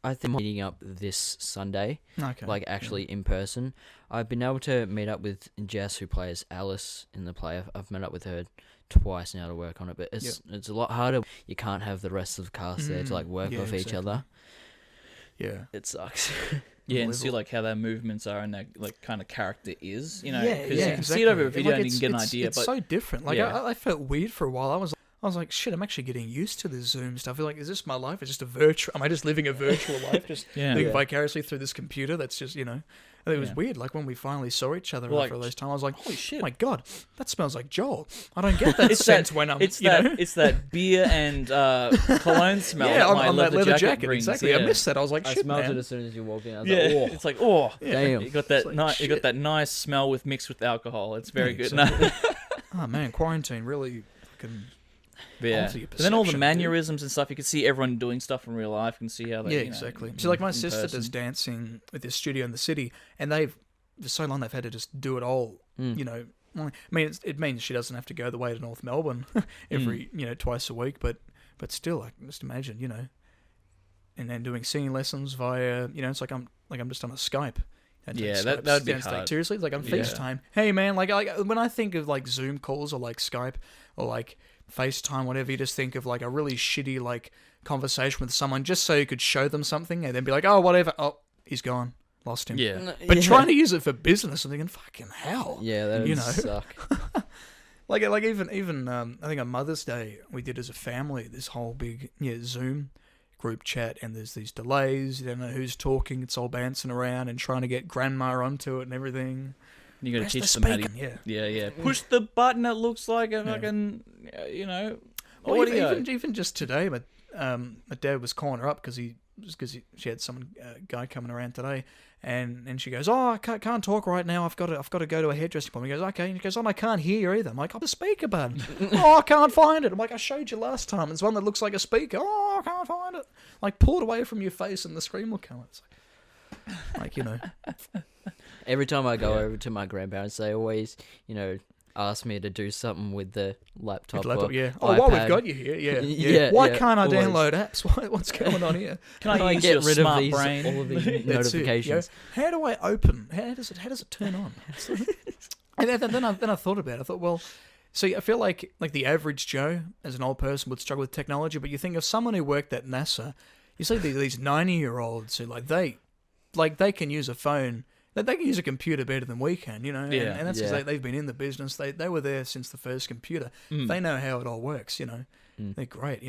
I think I'm meeting up this Sunday, like actually in person. I've been able to meet up with Jess, who plays Alice in the play. I've met up with her twice now to work on it, but it's a lot harder. You can't have the rest of the cast there to like work off each other. Yeah, it sucks. Yeah, and see like how their movements are and their like kind of character is, because you can exactly. see it over a video and you can get an idea. It's so different. Like I felt weird for a while. I was I was like, shit, I'm actually getting used to this Zoom stuff. I feel like, is this my life? Is just a virtual? Am I just living a virtual life? Just living vicariously through this computer? That's just, I think it was weird. Like when we finally saw each other after all those time, I was like, holy shit, oh my God, that smells like Joel. I don't get that sense when I'm, it's that beer and cologne smell. On that leather jacket exactly. I missed that. I was like, shit, I smelled it as soon as you walked in. I was like, oh. It's like, oh, damn. You got that you got that nice smell mixed with alcohol. It's very good. Exactly. Oh man, quarantine really fucking. Yeah, and then all the mannerisms and stuff, you can see everyone doing stuff in real life. You can see how they, exactly. So like my sister does dancing with this studio in the city, and for so long they've had to just do it all. I mean, it means she doesn't have to go the way to North Melbourne every twice a week, but still, like, just imagine, and then doing singing lessons via, it's like I'm just on a Skype. That would be hard. Seriously, like I'm FaceTime. Hey man, like when I think of like Zoom calls or like Skype or like FaceTime, whatever, you just think of like a really shitty like conversation with someone just so you could show them something and then be like, oh, whatever, oh, he's gone, lost him. Yeah. But trying to use it for business, I'm thinking, fucking hell. Yeah, that would suck. like even I think on Mother's Day we did as a family this whole big Zoom group chat, and there's these delays. You don't know who's talking. It's all bouncing around and trying to get grandma onto it and everything. You got to teach them how to. Yeah. Push the button. It looks like a fucking, Well, even just today, my dad was calling her up because she had some guy coming around today, and she goes, oh, I can't talk right now. I've got to go to a hairdressing appointment. He goes, okay. And he goes, oh, I can't hear you either. I'm like, oh, the speaker button. Oh, I can't find it. I'm like, I showed you last time. It's one that looks like a speaker. Oh, I can't find it. Like, pull it away from your face and the screen will come. It's like Every time I go over to my grandparents, they always, ask me to do something with the laptop. Oh, iPad. while we've got you here, Why can't I download apps? What's going on here? Can I get rid of these, brain? all of these notifications? How do I open? How does it turn on? And then I thought about it. I thought, well, see, I feel like the average Joe, as an old person, would struggle with technology. But you think of someone who worked at NASA, you see these 90-year-olds who they can use a phone. They can use a computer better than we can, and that's because they've been in the business. They were there since the first computer. They know how it all works, They're great,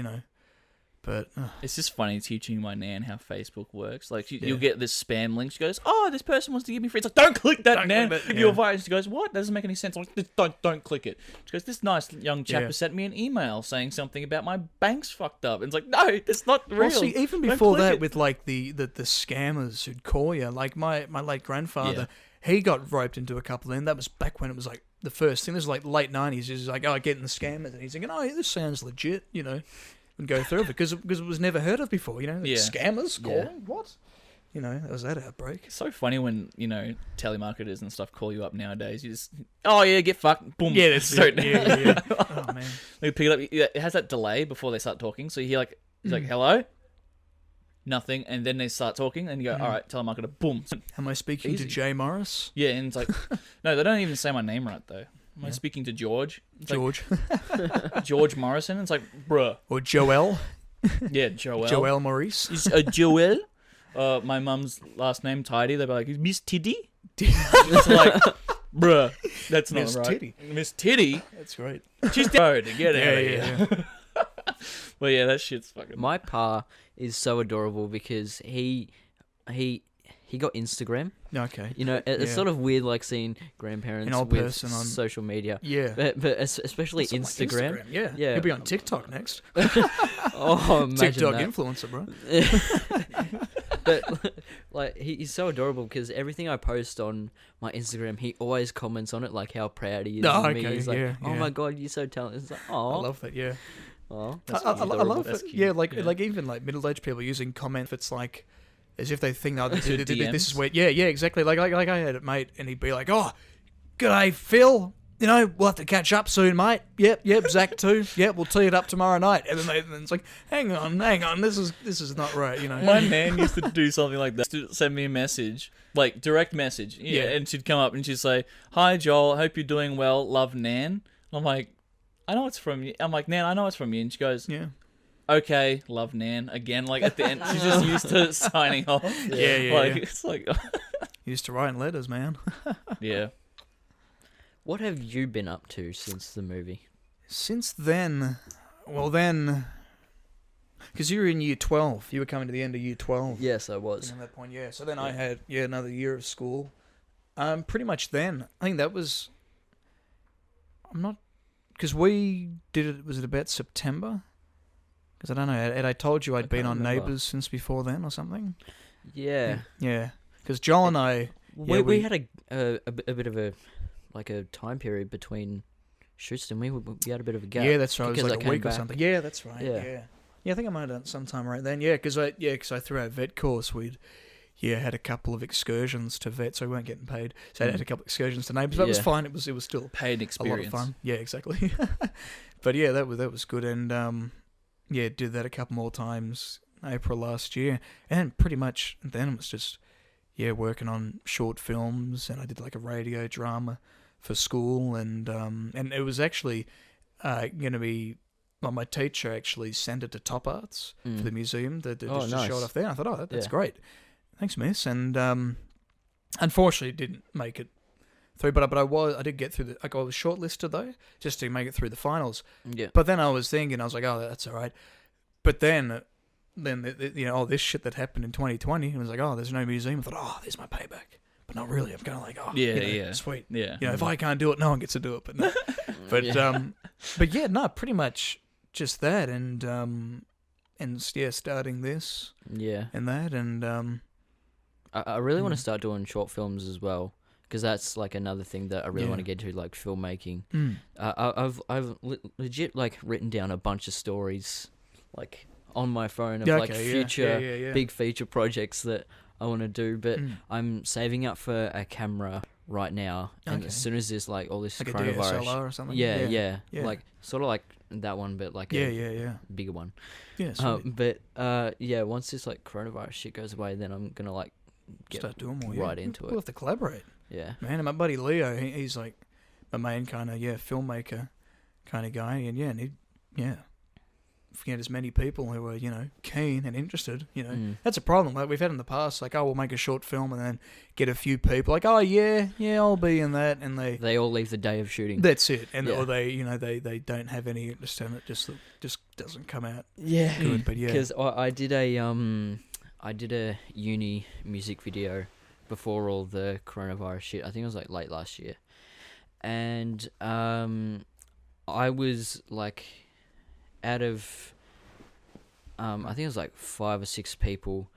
But it's just funny teaching my nan how Facebook works. Like you'll get this spam link. She goes, "Oh, this person wants to give me free." It's like, "Don't click that, nan. Give you a virus." She goes, "What? That doesn't make any sense." I'm like, "Don't click it." She goes, "This nice young chap has sent me an email saying something about my bank's fucked up." And it's like, "No, it's not real." Well, see, even before that, with like the scammers who'd call you, like my late grandfather, he got roped into a couple. And that was back when it was like the first thing. This was like late 90s. He was like, "Oh, getting the scammers," and he's thinking, "Oh, this sounds legit," and go through it because it was never heard of before, scammers calling, what? There was that outbreak. It's so funny when, telemarketers and stuff call you up nowadays. You just, oh yeah, get fucked, boom. Yeah, that's it. Yeah. Oh man. They pick it up. It has that delay before they start talking. So you hear he's like, hello? Nothing. And then they start talking and you go, all right, telemarketer, boom. Am I speaking to Jay Morris? Yeah, and it's like, no, they don't even say my name right though. Am I speaking to George? It's George. Like, George Morrison? It's like, bruh. Or Joel. Yeah, Joel. Joel Maurice. Is Joel? My mum's last name, Tidy. They'd be like, Miss Tiddy? It's like, bruh, that's not Miss right. Tiddy. Miss Tiddy? That's great. She's to get out of here. Well, yeah, that shit's fucking... My pa is so adorable because he got Instagram. Okay. It's sort of weird, like seeing grandparents with social media. Yeah. But especially Instagram. Yeah. He'll be on TikTok next. Oh, imagine TikTok that. influencer, bro. But like he's so adorable because everything I post on my Instagram, he always comments on it, like how proud he is of me. He's like, "Oh my god, you're so talented." It's like, "Oh, I love that." Yeah. Oh, I love it. Yeah, like even like middle-aged people using comments. It's like as if they think, "No, this is where." Yeah, exactly. Like I had a mate, and he'd be like, "Oh, g'day, Phil. We'll have to catch up soon, mate. Yep, Zach too. Yep, we'll tee it up tomorrow night." And then it's like, hang on, this is not right, My nan used to do something like that. To send me a message, like direct message. Yeah, and she'd come up and she'd say, "Hi, Joel. Hope you're doing well. Love, Nan." I'm like, I know it's from you. I'm like, "Nan, I know it's from you." And she goes, "Yeah. Okay, love, Nan." Again, like at the end, she's just used to signing off. Yeah. Like it's like used to writing letters, man. Yeah. What have you been up to since the movie? Since then, well then, because you were in year 12, you were coming to the end of year 12. Yes, I was. At that point, yeah. So then I had another year of school. Pretty much then, I think that was. I'm not, because we did it. Was it about September? Because I don't know. Had I told you I'd been on Neighbours since before then or something? Yeah. Yeah. Because Joel and I. We had a bit of a time period between shoots, and we had a bit of a gap. Yeah, that's right. It was like a week back. or something. Yeah, that's right. Yeah. Yeah, I think I might have done it sometime right then. Yeah, because I through our vet course we'd had a couple of excursions to vet, so we weren't getting paid. So I had a couple of excursions to Neighbours. That was fine. It was still paid experience. A lot of fun. Yeah, exactly. But yeah, that was good, and did that a couple more times April last year, and pretty much then it was just working on short films, and I did like a radio drama for school, and it was actually going to be. Well, my teacher actually sent it to Top Arts for the museum. Just nice. show it off there. I thought, that's great. Thanks, miss. And unfortunately, it didn't make it through. But I did get through I was shortlisted though, just to make it through the finals. Yeah. But then I was thinking, I was like, oh, that's all right. But then all this shit that happened in 2020, it was like, oh, there's no museum. I thought, oh, there's my payback. But not really. I'm kind of like, oh, sweet. Yeah. If I can't do it, no one gets to do it. But no. Pretty much just that, and starting this. Yeah. And that, and I really want to start doing short films as well, because that's like another thing that I really want to get to, like filmmaking. I've legit like written down a bunch of stories, like on my phone of future big feature projects that I want to do, but I'm saving up for a camera right now, and as soon as there's like all this like coronavirus, a DSLR or something. Yeah, like sort of like that one, but like a bigger one. Yeah, but once this like coronavirus shit goes away, then I'm gonna like start doing more. Right into it. We'll have to collaborate. Yeah, man. And my buddy Leo, he's like my main kind of filmmaker kind of guy, and if we had as many people who were keen and interested, that's a problem. Like we've had in the past, like we'll make a short film and then get a few people like I'll be in that, and they all leave the day of shooting. That's it, and or they don't have any interest in it. Just doesn't come out good. But because I did a uni music video before all the coronavirus shit. I think it was like late last year, and I was like, out of I think it was like 5 or 6 people,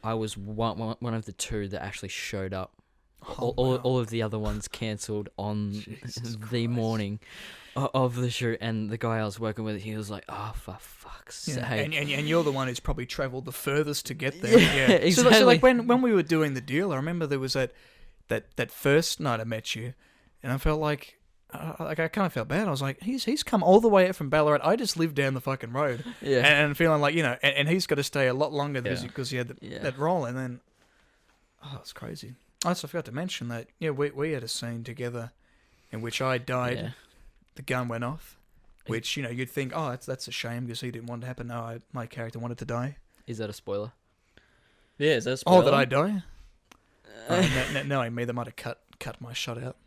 I was one of the 2 that actually showed up. All of the other ones cancelled on the morning of the shoot, and the guy I was working with, he was like, "Oh, for fuck's sake!" And you're the one who's probably travelled the furthest to get there. Yeah, exactly. So like when we were doing the deal, I remember there was that first night I met you, and I felt like I kind of felt bad. I was like, he's come all the way out from Ballarat. I just live down the fucking road, and feeling like and he's got to stay a lot longer because he had that role, and then it's crazy. I also forgot to mention that we had a scene together in which I died. Yeah. The gun went off, which you'd think, that's a shame because he didn't want it to happen. No, my character wanted to die. Is that a spoiler? Yeah, is that a spoiler? Oh, that I die? Knowing me, they might have cut my shot out.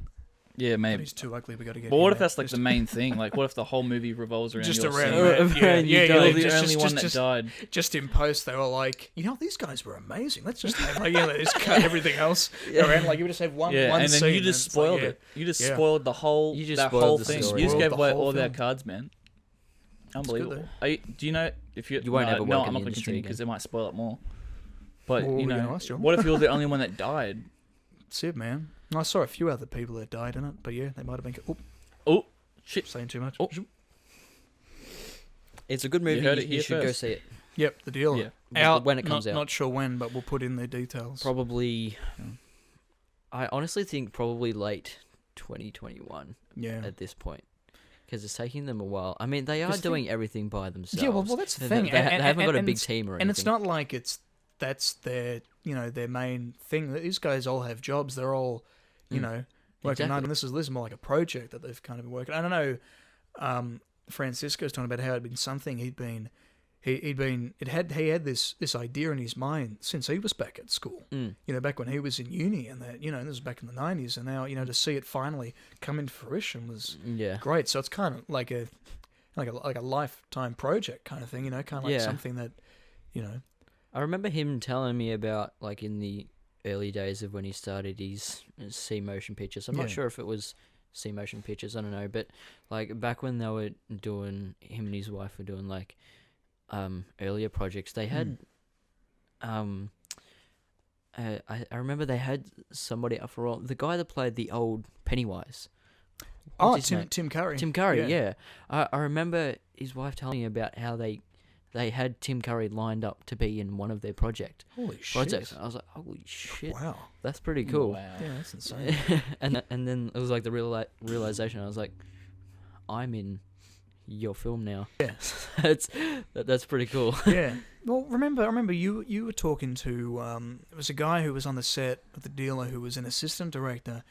Yeah, maybe. But he's too ugly. We got to get. But what if that's like the main thing? Like, what if the whole movie revolves around just your around scene? You're the only one that died. Just in post, they were like, these guys were amazing. Let's just have just cut everything else around. Like you would just have one and scene. then you just spoiled it. You just spoiled the whole. You just spoiled whole the thing. story. You just gave away all film. their cards, man. Unbelievable. Do you know if you? You won't ever work No, in I'm not the going to industry continue because it might spoil it more. But what what if you're the only one that died? That's it, man. I saw a few other people that died in it, but they might have been. Oh, shit! Saying too much. Oh. It's a good movie. You should go see it. Yep, the deal. Yeah. Out when it comes out. Not sure when, but we'll put in the details. Probably. I honestly think probably late 2021. Yeah. At this point, because it's taking them a while. I mean, they are doing everything by themselves. Yeah, well, that's the thing. They haven't got a big team or anything. And it's not like that's their their main thing. These guys all have jobs. They're all working on. And this is more like a project that they've kind of been working. I don't know. Francisco's talking about how it'd been something he had this idea in his mind since he was back at school. Back when he was in uni, and that this was back in the 90s, and now to see it finally come into fruition was great. So it's kind of like like a lifetime project kind of thing, you know, kind of like something that, you know. I remember him telling me about, like, in the early days of when he started his C motion pictures. I'm not sure if it was C motion pictures, I don't know, but like back when they were doing, him and his wife were doing like earlier projects, they had I remember they had somebody up for all, the guy that played the old Pennywise. Tim Curry. Tim Curry, yeah. I remember his wife telling me about how they had Tim Curry lined up to be in one of their projects. Shit. I was like, holy shit. Wow. That's pretty cool. Wow. Yeah, that's insane. and then it was like the realization. I was like, I'm in your film now. Yeah. that's pretty cool. Yeah. Well, I remember you were talking to it was a guy who was on the set of The Dealer who was an assistant director.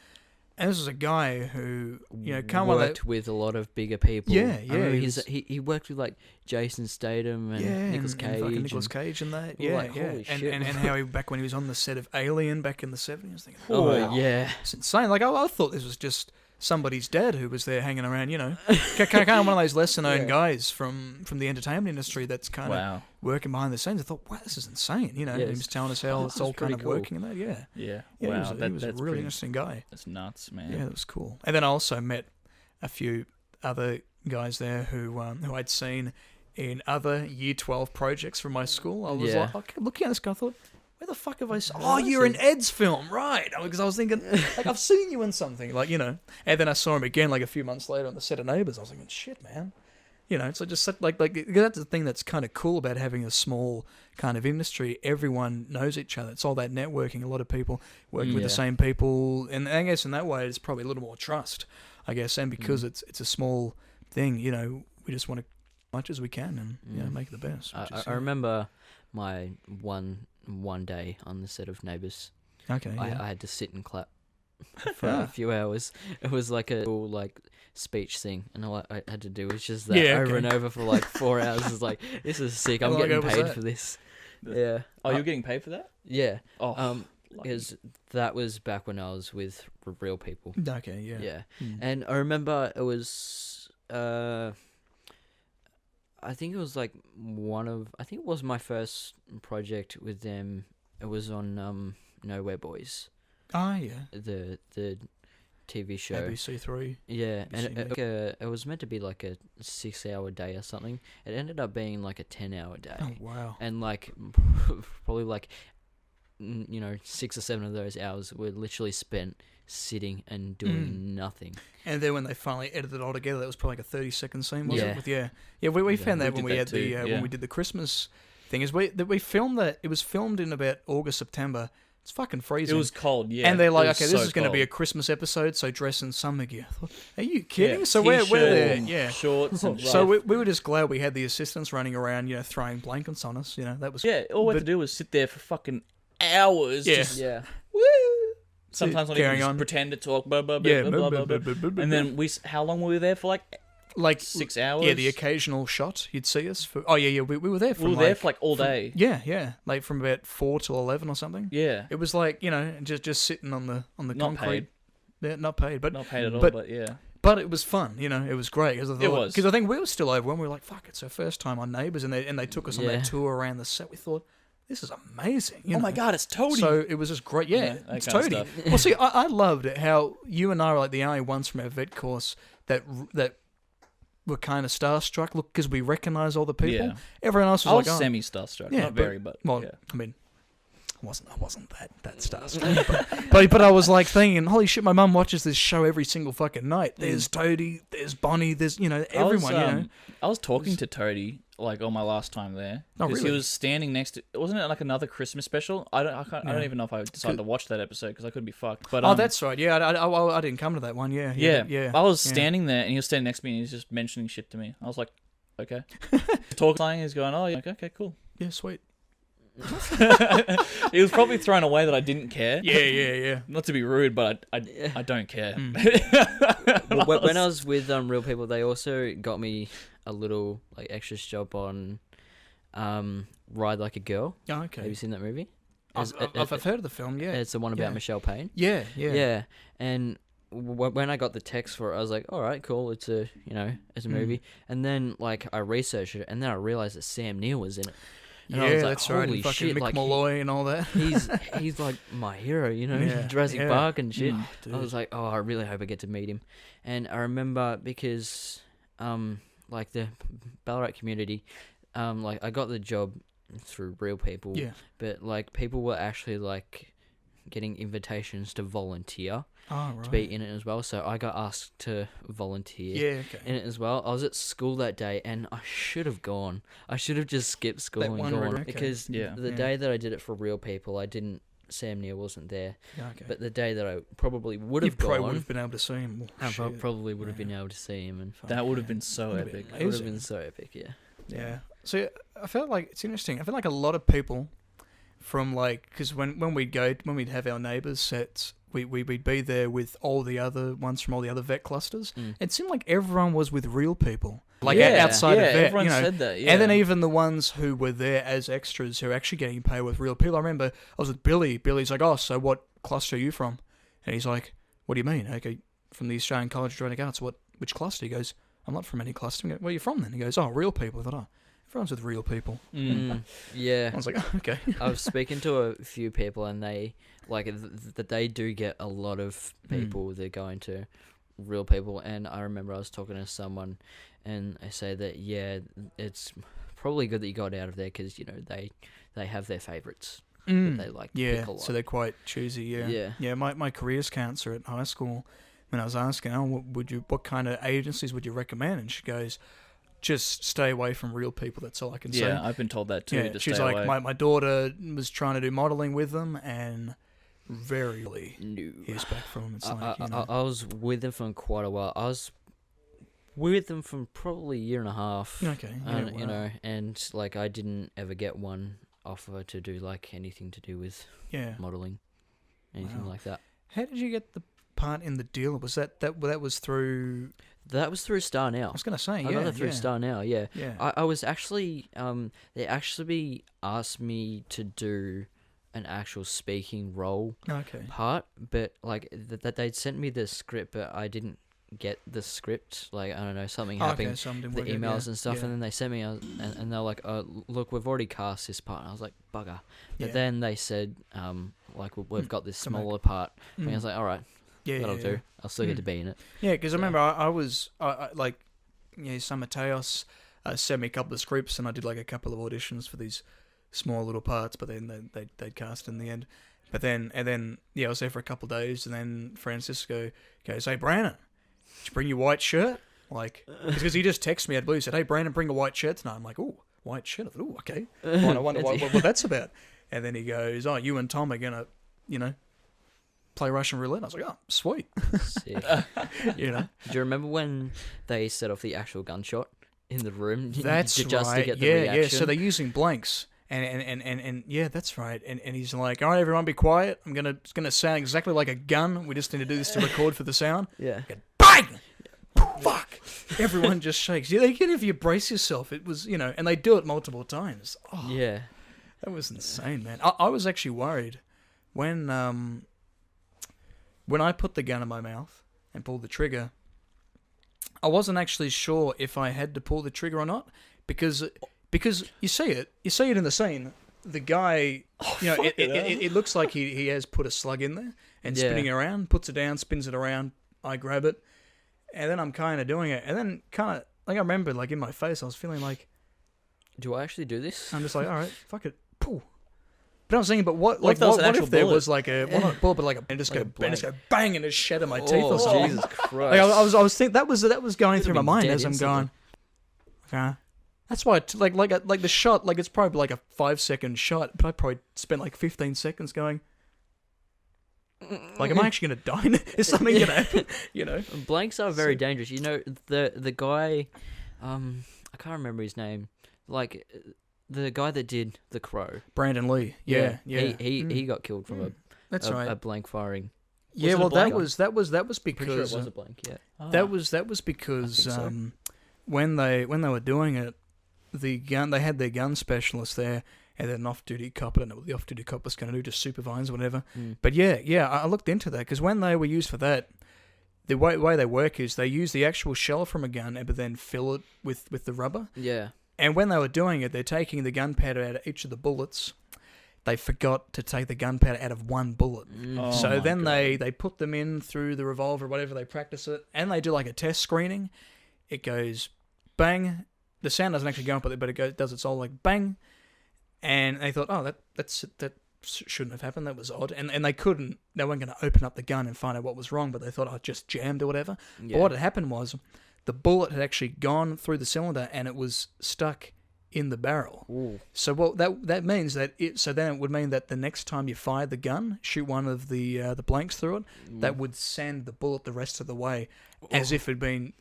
And this was a guy who, you know, worked with a lot of bigger people. Yeah. He worked with like Jason Statham and Nicolas Cage. And Nicolas Cage and that. Yeah, Like, holy shit. And how he, back when he was on the set of Alien back in the 70s, thinking, yeah. It's insane. Like, I thought this was just somebody's dad who was there hanging around, you know. Kind of one of those lesser-known guys from the entertainment industry that's kind of working behind the scenes. I thought, wow, this is insane, you know. He was telling us how it's all kind of working and that, Yeah. Wow, he was a really interesting guy. That's nuts, man. Yeah, that was cool. And then I also met a few other guys there who I'd seen in other Year 12 projects from my school. I was like, looking at this guy, I thought, where the fuck have I seen? Oh, you're in Ed's film, right? Because I was thinking, like, I've seen you in something, like, you know. And then I saw him again, like, a few months later on the set of Neighbours. I was thinking, shit, man. You know, so just like that's the thing that's kind of cool about having a small kind of industry. Everyone knows each other. It's all that networking. A lot of people work with the same people, and I guess in that way, it's probably a little more trust, I guess. And because it's a small thing, you know, we just want to as much as we can and you know, make it the best. I remember my one day on the set of Neighbours. Okay, I had to sit and clap for a few hours. It was like a cool like speech thing, and all I had to do was just that over and over for like 4 hours. It's like, this is sick. I'm getting paid for this. Yeah. Oh, you're getting paid for that? Yeah. Oh. Because that was back when I was with real people. Okay. Yeah. Yeah. And I remember it was I think it was like I think it was my first project with them. It was on Nowhere Boys. Ah, yeah. The TV show. ABC3. Yeah, and it was meant to be like a 6-hour day or something. It ended up being like a 10-hour day. Oh, wow. And like probably like 6 or 7 of those hours were literally spent sitting and doing nothing. And then when they finally edited it all together, that was probably like a 30-second scene, wasn't it? Yeah, we found that when we had when we did the Christmas thing. Is we filmed that. It was filmed in about August, September. It's fucking freezing. It was cold, yeah. And they're like, okay, this is going to be a Christmas episode, so dress in summer gear. I thought, are you kidding? So we're there, shorts. And so we were just glad we had the assistants running around, you know, throwing blankets on us. You know, that was all we had to do was sit there for fucking hours. Yeah. Woo. Sometimes not even just pretend to talk, blah, blah, blah, blah, blah, blah. And then how long were we there for? Like 6 hours? Yeah, the occasional shot you'd see us for. Oh yeah, we were there for. We were there for like all day. Yeah, like from about 4 till 11 or something. Yeah, it was like, you know, just sitting on the not concrete. Paid. Yeah, not paid, but not paid at all. But yeah, but it was fun. You know, it was great because I think we were still over when we were like, fuck, it's our first time on Neighbours, and they took us on that tour around the set. We thought, this is amazing. You know? My god, it's Toadie. So it was just great. Yeah, it's Toadie. Well, see, I loved it how you and I were like the only ones from our vet course that were kind of starstruck. Look, because we recognised all the people. Yeah. Everyone else was semi-starstruck, not very, but I mean, I wasn't that starstruck. but I was like thinking, holy shit, my mum watches this show every single fucking night. There's Toadie, there's Bonnie, there's everyone. I was talking to Toadie like on my last time there. Oh, really? He was standing next to. Wasn't it like another Christmas special? I don't even know if I decided to watch that episode because I could be fucked. But that's right. Yeah, I didn't come to that one. Yeah. I was standing there and he was standing next to me and he was just mentioning shit to me. I was like, okay. Talking, he's going, oh, yeah, okay, cool. Yeah, sweet. He was probably thrown away that I didn't care. Yeah. Not to be rude, but I don't care. When I was with real people, they also got me a little like extras job on Ride Like a Girl. Oh, okay. Have you seen that movie? I've heard of the film. Yeah, it's the one about Michelle Payne. Yeah. And when I got the text for it, I was like, all right, cool. It's a movie. And then like I researched it, and then I realized that Sam Neill was in it. And I was like, that's right. Holy Fucking shit! Mick Like Malloy and all that. he's like my hero, Jurassic Park and shit. Dude. I was like, oh, I really hope I get to meet him. And I remember because like the Ballarat community, like I got the job through real people. Yeah. But like people were actually like getting invitations to volunteer Right. to be in it as well. So I got asked to volunteer in it as well. I was at school that day and I should have gone. I should have just skipped school and gone because the day that I did it for real people, Sam Neill wasn't there. Yeah, okay. But the day that I probably would have gone, probably would have been able to see him. I probably would have been able to see him. And that would have been so epic. It would have been so epic, yeah. Yeah. So I felt like it's interesting. I feel like a lot of people from because when we'd have our neighbours' sets, we'd be there with all the other ones from all the other vet clusters. It seemed like everyone was with real people, outside of vet. Everyone said that. Yeah. And then even the ones who were there as extras who are actually getting paid with real people. I remember I was with Billy. Billy's like, "Oh, so what cluster are you from?" And he's like, "What do you mean?" Okay, from the Australian College of Dramatic Arts. Which cluster? He goes, "I'm not from any cluster." I go, "Where are you from then?" He goes, "Oh, real people." I thought, "Oh, everyone's with real people." Yeah. I was like, oh, okay. I was speaking to a few people, and they that they do get a lot of people that go into real people. And I remember I was talking to someone, and they say that it's probably good that you got out of there because they have their favorites. They pick a lot. So they're quite choosy. Yeah. My careers counselor at high school, when I was asking, what kind of agencies would you recommend? And she goes, just stay away from real people. That's all I can say. Yeah, I've been told that too. Yeah, she's like, my daughter was trying to do modelling with them, and very rarely hears back from them. It's I was with them for quite a while. I was with them for probably a year and a half. Okay. And like I didn't ever get one offer to do like anything to do with modelling, anything like that. How did you get the part in The Dealer? Was that was through? That was through Star Now. I was going to say, I got it through Star Now, yeah. Yeah. I was actually, they actually asked me to do an actual speaking role part, but like that they'd sent me the script, but I didn't get the script. Like, I don't know, something happened, the emails and stuff, and then they sent me, and they're like, oh, look, we've already cast this part. And I was like, bugger. But then they said, like, we've got this smaller part. And I was like, all right. That'll do. I'll still get to be in it. Yeah, because I remember I was San Mateos sent me a couple of scripts, and I did like a couple of auditions for these small little parts, but then they'd cast in the end. But then I was there for a couple of days, and then Francisco goes, "Hey Brandon, did you bring your white shirt?" Like, because he just texted me out of blue, he said, "Hey Brandon, bring a white shirt tonight." I'm like, "Oh, white shirt." I thought, "Oh, okay." I wonder what that's about. And then he goes, "Oh, you and Tom are gonna, play Russian roulette." I was like, "Oh, sweet." Sick. Do you remember when they set off the actual gunshot in the room? That's just right. To get the reaction? Yeah. So they're using blanks, and yeah, that's right. And he's like, "All right, everyone, be quiet. It's gonna sound exactly like a gun. We just need to do this to record for the sound." Yeah. Bang! Fuck! Everyone just shakes. Even if you brace yourself, it was and they do it multiple times. Oh, yeah. That was insane, man. I was actually worried when I put the gun in my mouth and pulled the trigger. I wasn't actually sure if I had to pull the trigger or not because you see it in the scene. The guy, it looks like he has put a slug in there and spinning it around, puts it down, spins it around. I grab it, and then I'm kind of doing it, and then kind of like I remember, like in my face, I was feeling like, do I actually do this? I'm just like, all right, fuck it, pull. But I'm saying, what if there was like a not a bullet, but like a and just go bang and just shatter my teeth or something? Jesus Christ! Like I was thinking that was going through my mind as I'm going. Okay, that's why like the shot, like it's probably like a 5-second shot, but I probably spent like 15 seconds going. Like, am I actually gonna die? Is something gonna happen? Blanks are very dangerous. The guy, I can't remember his name. Like. The guy that did The Crow, Brandon Lee. Yeah. He got killed from a blank firing. Yeah, well, that was because Pretty sure it was a blank. Yeah, that was because when they were doing it, they had their gun specialist there, and then an off-duty cop. I don't know what the off-duty cop was going to do, just supervise or whatever. But yeah, I looked into that because when they were used for that, the way they work is they use the actual shell from a gun, but then fill it with the rubber. Yeah. And when they were doing it, they're taking the gunpowder out of each of the bullets. They forgot to take the gunpowder out of one bullet. Oh So then God. they put them in through the revolver, whatever, they practice it, and they do like a test screening. It goes bang. The sound doesn't actually go up, but it does its all like bang. And they thought, oh, that shouldn't have happened. That was odd. And they weren't going to open up the gun and find out what was wrong, but they thought, oh, it just jammed or whatever. Yeah. But what had happened was the bullet had actually gone through the cylinder and it was stuck in the barrel. Ooh. So what that means then it would mean that the next time you fired the gun, shoot one of the blanks through it, that would send the bullet the rest of the way as if it had been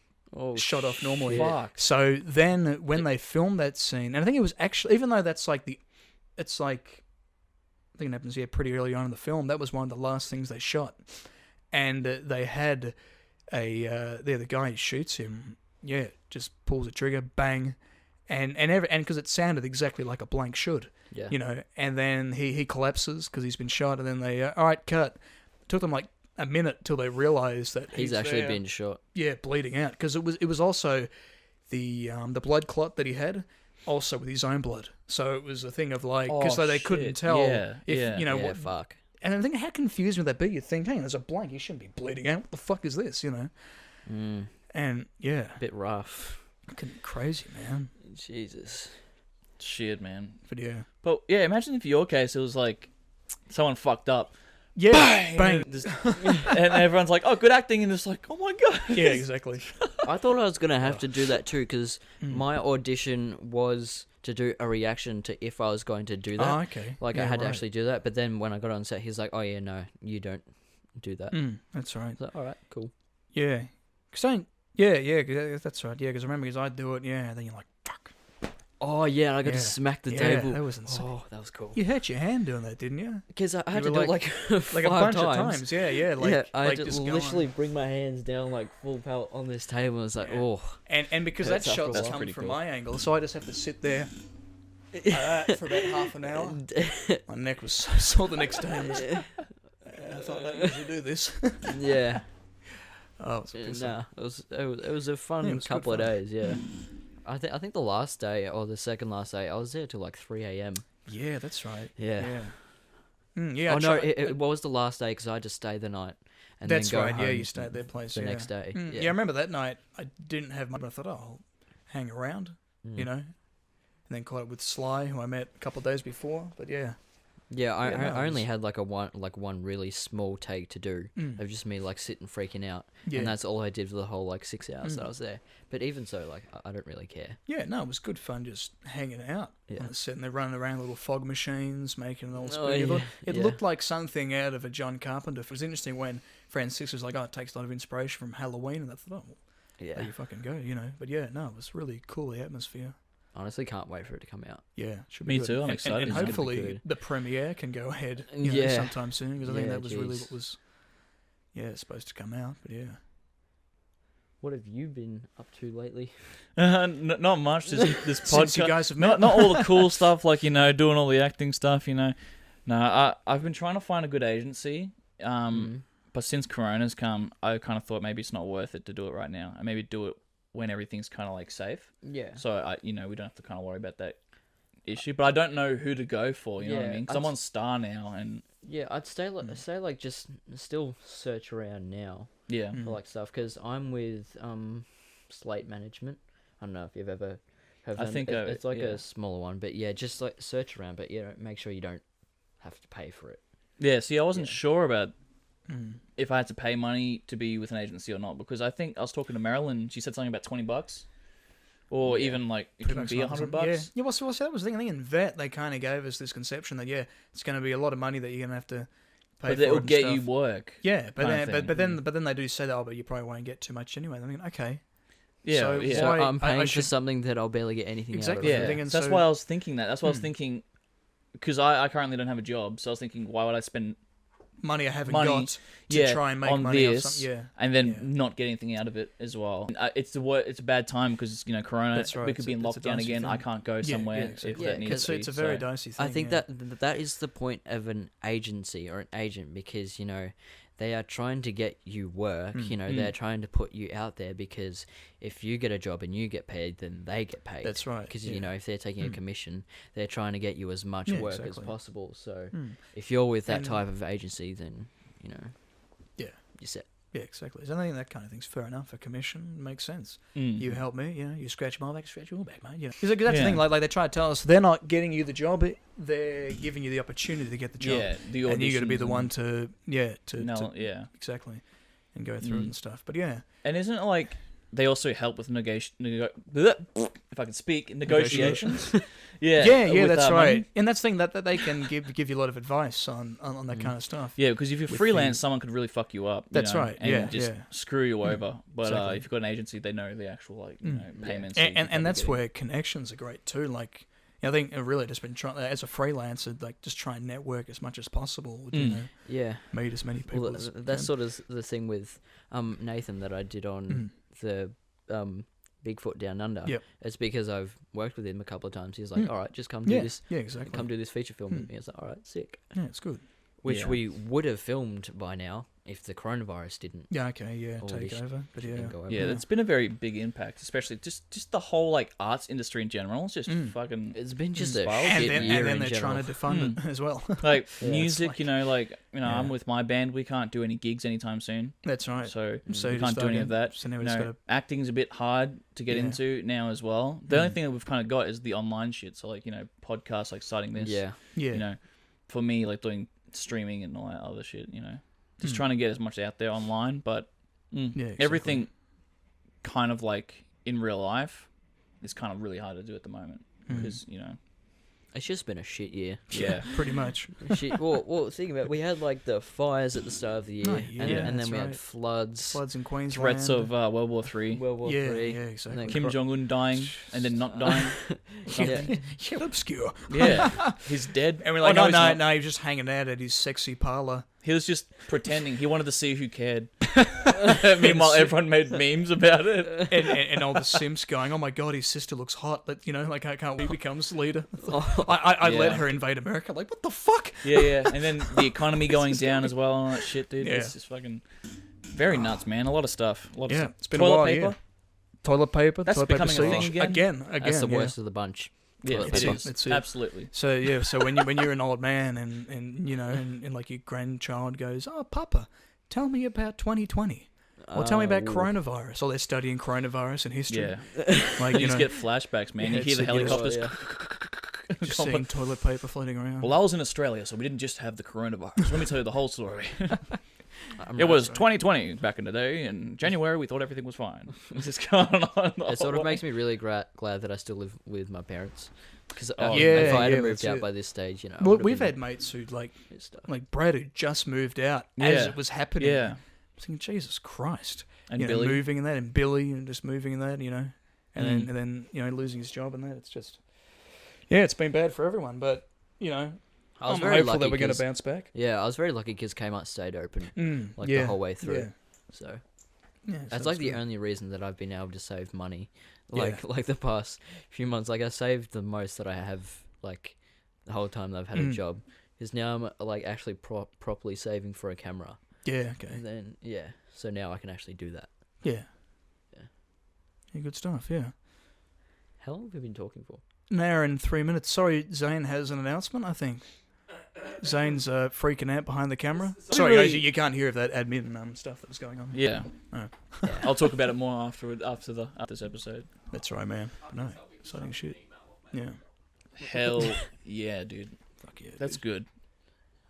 shot off normally. Fuck. So then when they filmed that scene, and I think it was actually, even though that's like it's like, I think it happens pretty early on in the film, that was one of the last things they shot. And they had the guy who shoots him, just pulls the trigger, bang, and because it sounded exactly like a blank should, and then he collapses because he's been shot, and then they all right, cut. It took them like a minute till they realised that he's actually been shot. Yeah, bleeding out, because it was also the blood clot that he had, also with his own blood. So it was a thing of like, because they couldn't tell what. Fuck. And I think, how confused would that be? You'd think, hey, there's a blank, you shouldn't be bleeding out. What the fuck is this, And, A bit rough. Fucking crazy, man. Jesus. Shit, man. But yeah. But yeah, imagine if your case, it was like someone fucked up. Yeah, bang. And everyone's like, oh, good acting. And it's like, oh my God. Yeah, exactly. I thought I was going to have to do that too, because my audition was to do a reaction to if I was going to do that. Oh, okay. Like, I had to actually do that. But then when I got on set, he's like, oh, yeah, no, you don't do that. That's right. I was like, all right, cool. Yeah. That's right. Yeah, because I remember, because I'd do it, and then you're like, fuck. Oh, yeah, and I got to smack the table. That was insane. Oh, that was cool. You hurt your hand doing that, didn't you? Because I had to do it like like five a bunch times. of times. Yeah. Like, I had to just literally bring my hands down like full pelt on this table. It's like, And because that shot's come from my angle, so I just have to sit there for about half an hour. My neck was so sore the next day. I thought I didn't usually do this. Yeah. Oh, it was a fun couple of days. Yeah. I think the last day or the second last day, I was there till like 3 a.m. Yeah, that's right. Yeah. Yeah. Oh no, it was the last day because I had to stay the night. And that's then go right. home Yeah, you stayed at their place the next day. Yeah, I remember that night. I didn't have much, but I thought, I'll hang around, and then caught up with Sly, who I met a couple of days before. But yeah. Yeah, I only had like one really small take to do of just me like sitting freaking out, and that's all I did for the whole like 6 hours that I was there. But even so, like I don't really care. Yeah, no, it was good fun just hanging out on the set, and they're running around little fog machines, making it all spooky. It looked like something out of a John Carpenter. It was interesting when Francis was like, "Oh, it takes a lot of inspiration from Halloween," and I thought, "Oh, there you fucking go," But yeah, no, it was really cool, the atmosphere. Honestly, can't wait for it to come out. Yeah, should be Me good. too. I'm excited. And hopefully the premiere can go ahead sometime soon, because I think that was really what was supposed to come out. But yeah. What have you been up to lately? Not much. This podcast. You guys have met. Not all the cool stuff, like doing all the acting stuff. No, I've been trying to find a good agency. But since Corona's come, I kind of thought maybe it's not worth it to do it right now, and maybe do it when everything's kind of like safe. Yeah. So we don't have to kind of worry about that issue. But I don't know who to go for. You know what I mean? Because I'm on Star now, and I'd say like just still search around now. Yeah. For like stuff, because I'm with Slate Management. I don't know if you've ever heard of them. I think it's like a smaller one, but just like search around, but make sure you don't have to pay for it. Yeah. See, I wasn't sure about if I had to pay money to be with an agency or not, because I think I was talking to Marilyn. She said something about $20, or even like it can be $100. Yeah. Well, that was the thing. I think in Vet they kind of gave us this conception that it's going to be a lot of money that you're going to have to pay. But it'll get you work. Yeah, but then they do say that. Oh, but you probably won't get too much anyway. I mean, okay. Yeah. So I'm paying for something that I'll barely get anything out of. Yeah. That's why I was thinking that. That's why I was thinking, because I currently don't have a job, so I was thinking, why would I spend money I haven't got to try and make on money this, and then not get anything out of it as well. It's a bad time because Corona. That's right. We could be in lockdown again. I can't go somewhere if that needs to be. It's a very dicey thing. I think that is the point of an agency or an agent, because they are trying to get you work. They're trying to put you out there, because if you get a job and you get paid, then they get paid. That's right. Because if they're taking a commission, they're trying to get you as much work as possible. So if you're with that type of agency, then you're set. Yeah, exactly. So I think that kind of thing's fair enough. A commission makes sense. You help me, you scratch my back, scratch your back, mate. Because that's the thing. Like they try to tell us they're not getting you the job; they're giving you the opportunity to get the job. Yeah, and you got to be the one to exactly, and go through it and stuff. But yeah, and isn't it like they also help with if I can speak, negotiations? yeah, that's right. Money. And that's the thing that they can give you a lot of advice on that kind of stuff. Yeah, because if you're freelance, someone could really fuck you up. That's right. And just screw you over. But if you've got an agency, they know the actual payments. And that's where connections are great too. Like, I think I've really just been trying as a freelancer, like just try and network as much as possible. Meet as many people. Well, that's sort of the thing with Nathan that I did on the Bigfoot Down Under. Yep. It's because I've worked with him a couple of times. He's like, all right, just come do this. Yeah, exactly. Come do this feature film with me. I was like, all right, sick. Yeah, it's good. Which we would have filmed by now if the coronavirus didn't. Yeah, okay, take over. But it's been a very big impact, especially just the whole like arts industry in general. It's just fucking. It's been just a shit year and then they're trying to defund it as well. Like music, I'm with my band. We can't do any gigs anytime soon. That's right. So we can't do any of that. So now acting's a bit hard to get into now as well. The only thing that we've kind of got is the online shit. So like podcasts, like starting this. Yeah. For me, like doing streaming and all that other shit, just trying to get as much out there online, but everything kind of like in real life is kind of really hard to do at the moment because it's just been a shit year. Yeah, pretty much. Shit. Well, think about it. We had like the fires at the start of the year, and then we had floods in Queensland, threats of World War III. Yeah, exactly. Kim Jong-un dying and then not dying. Yeah, obscure. Yeah, he's dead. And we're like, no, he was just hanging out at his sexy parlor. He was just pretending. He wanted to see who cared. Meanwhile, everyone made memes about it. And all the simps going, oh my god, his sister looks hot. But, I can't wait he becomes leader. I let her invade America. Like, what the fuck? Yeah. And then the economy going down as well and all that shit, dude. Yeah. It's just fucking very nuts, man. A lot of stuff. A lot of stuff. It's been a while, paper. Toilet paper. That's toilet becoming paper a thing again. That's the worst of the bunch. Yeah, it is. It's absolutely. So so when you're an old man and like your grandchild goes, oh Papa, tell me about 2020, or tell me about coronavirus. Or they're studying coronavirus and history. Yeah, like you just get flashbacks, man. You hear the helicopters. Just seeing toilet paper floating around. Well, I was in Australia, so we didn't just have the coronavirus. Let me tell you the whole story. It was 2020 back in the day. In January, we thought everything was fine. It's just going on. It sort of makes me really glad that I still live with my parents. Because if I had moved out by this stage, Well, we've had mates who like Brad, who just moved out as it was happening. Yeah. I was thinking, Jesus Christ. And Billy. Moving and that, and Billy, and just moving and that, and then losing his job and that. It's just, it's been bad for everyone. But I'm hopeful that we're going to bounce back. Yeah, I was very lucky because Kmart stayed open the whole way through. Yeah. So that's like the only reason that I've been able to save money. Like the past few months, like I saved the most that I have like the whole time that I've had a job. Because now I'm like actually properly saving for a camera. Yeah. Okay. And then so now I can actually do that. Yeah. Good stuff. Yeah. How long have we been talking for? An hour and 3 minutes. Sorry, Zane has an announcement, I think. Zane's freaking out behind the camera. Sorry, guys, you can't hear that admin stuff that was going on. Yeah. I'll talk about it more after this episode. That's right, man. No, exciting shit. Yeah. Hell yeah, dude. Fuck yeah. That's good.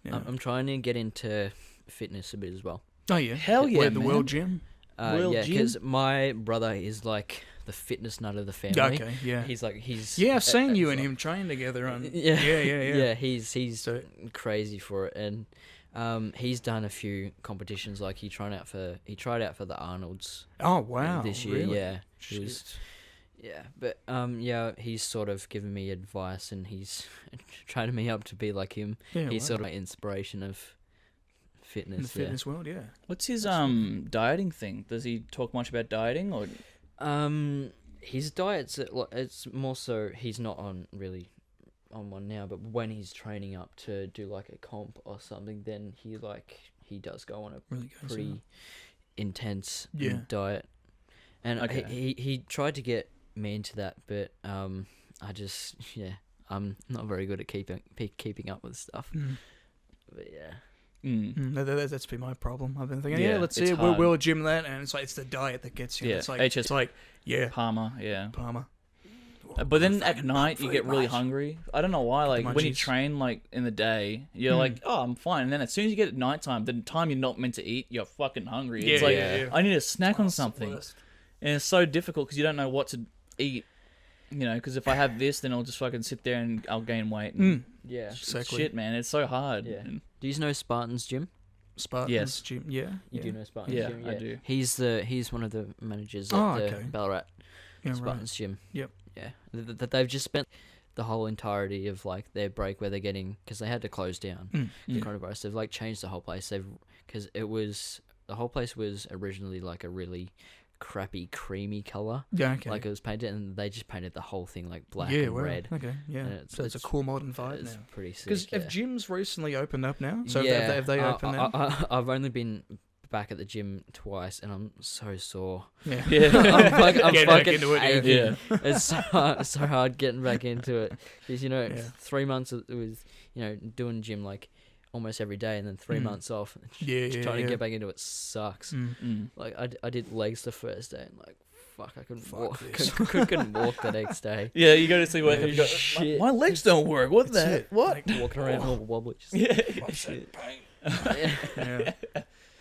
Yeah. I'm trying to get into fitness a bit as well. Oh yeah. Hell yeah, man. The World Gym. Because my brother is like the fitness nut of the family. Okay, yeah. He's I've seen you and him train together on. Yeah. He's crazy for it, and he's done a few competitions. Like he tried out for the Arnold's. Oh wow! This year, really? yeah. He was, but he's sort of given me advice, and he's training me up to be like him. Yeah, he's sort of my inspiration of fitness. In the fitness world, yeah. What's his dieting thing? Does he talk much about dieting or? His diet's it's more so he's not on one now, but when he's training up to do like a comp or something, then he does go on a Really goes pretty intense Yeah. diet, and Okay. he tried to get me into that, but I just I'm not very good at keeping up with stuff. But yeah. That's been my problem. I've been thinking, Yeah, let's it's see, hard. we'll gym that, and it's like it's the diet that gets you. Yeah, It's like HS it's like Palmer, yeah. Palmer. But then at night you get really hungry. I don't know why. Like when you munchies. train like in the day, you're like, oh, I'm fine. And then as soon as you get at nighttime, the time you're not meant to eat, you're fucking hungry. It's like I need a snack on something, and it's so difficult because you don't know what to eat. You know, because if I have this, then I'll just fucking sit there and I'll gain weight. And Yeah. Exactly. Shit, man, it's so hard. Yeah. And- Do you know Spartan's gym? Spartans Yes. gym. Yeah. You do know Spartan's Yeah, gym? I do. He's one of the managers at the okay. Ballarat Yeah, Spartan's gym. Yep. Yeah. That they've just spent the whole entirety of like their break where they're getting, because they had to close down the coronavirus. They've like changed the whole place. Because the whole place was originally like a really crappy creamy color. Yeah. Okay. Like it was painted, and they just painted the whole thing like black yeah. and Wow. red. Okay. Yeah. And So it's a cool modern vibe It's now. pretty sick. Because Yeah. have gyms recently opened up now? So yeah, have they opened now? I've only been back at the gym twice, and I'm so sore. Yeah. Yeah. I'm Getting back fucking into it, yeah. aching. Yeah. It's so hard getting back into it. Because, 3 months it was, doing gym like almost every day, and then 3 months off. Yeah, Just yeah, trying to yeah. get back into it sucks. Like I did legs the first day, and like fuck, I couldn't walk. this. Couldn't walk the next day. Yeah, you go to sleep work and you go, Shit. my legs don't work. What the heck? What? Walking around all wobbly. Just, Yeah.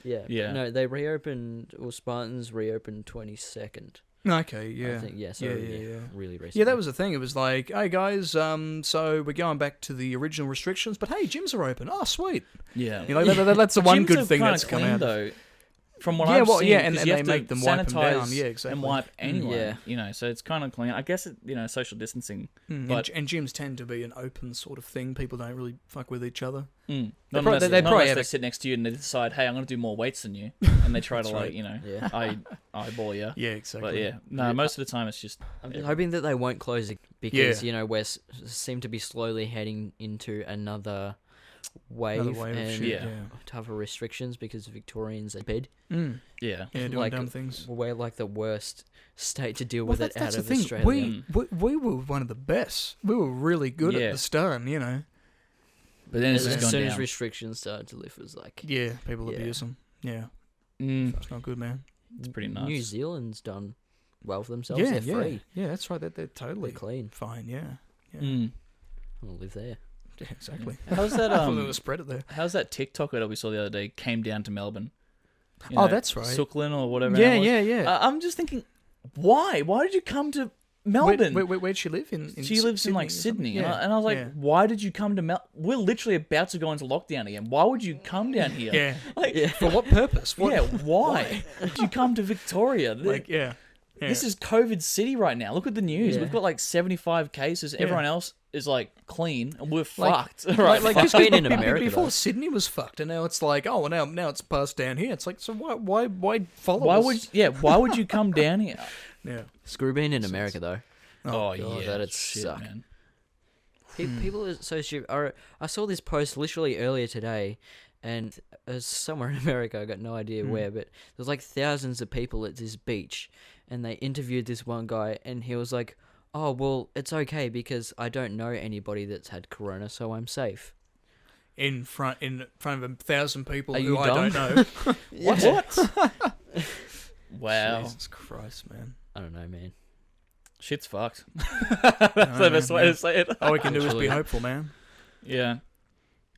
yeah. Yeah. No, they reopened. Well, Spartans reopened 22nd. Okay. Yeah. I think, so Yeah. really recently. Yeah, that was the thing. It was like, hey guys, so we're going back to the original restrictions, but hey, gyms are open. Oh, sweet. Yeah. You know, that's the one Gyms good are thing kinda that's come clean, out. though. From what Yeah, I've well, seen, yeah, and 'cause they you have to make them wipe 'em sanitize down. Yeah, exactly. and wipe anyway. Yeah. So it's kind of clean. I guess social distancing. But and gyms tend to be an open sort of thing. People don't really fuck with each other. Not They unless, probably not unless have they a- sit next to you and they decide, hey, I'm going to do more weights than you, and they try to That's Yeah. eyeball you. Yeah, exactly. But yeah, no, most of the time it's just. I'm just hoping that they won't close it because we seem to be slowly heading into another wave, Another wave of and shit, yeah. tougher restrictions because Victorians are bed. Yeah. Yeah, doing Like, dumb things. We're like the worst state to deal Well, with it that's out the of thing. Australia. We were one of the best. We were really good Yeah. at the start, But then it's As just gone soon down. as restrictions started to lift, it was like Yeah, people Yeah. abuse them. Yeah, it's not good, man. It's pretty nuts. New Zealand's done well for themselves. Yeah, They're yeah, free. yeah. That's right. They're They're totally clean. fine. Yeah, yeah, I'll live there. yeah exactly. How's that? I thought it was spread it there. How's that TikToker that we saw the other day came down to Melbourne? You Oh, know, that's right. Suckling or whatever. Yeah, it was. yeah, yeah. I'm just thinking, why? Why did you come to Melbourne? Where'd she live? In She lives in like or something? Sydney, Yeah. and I was like, yeah. why did you come to Melbourne? We're literally about to go into lockdown again. Why would you come down here? Yeah. Like, For what purpose? What? yeah, why did you come to Victoria? Like, yeah. This is COVID City right now. Look at the news. Yeah. We've got like 75 cases. Everyone else is like clean, and we're Like- fucked. Right? Like Fuck being in America, before though. Sydney was fucked, and now it's like, oh, well, now it's passed down here. It's like, so why follow why us? why would you come down here? Yeah. Screw being in America though. Oh, God, yeah, that'd shit, suck. man. People are so stupid. I saw this post literally earlier today, and it was somewhere in America. I got no idea where, but there's like thousands of people at this beach, and they interviewed this one guy, and he was like, "Oh, well, it's okay because I don't know anybody that's had corona, so I'm safe." In front of 1,000 people Are who you I dumb? don't know. What? Wow. Jesus Christ, man. I don't know, man. Shit's fucked. That's the best way to say it. All we can do is be Literally. hopeful, man. Yeah.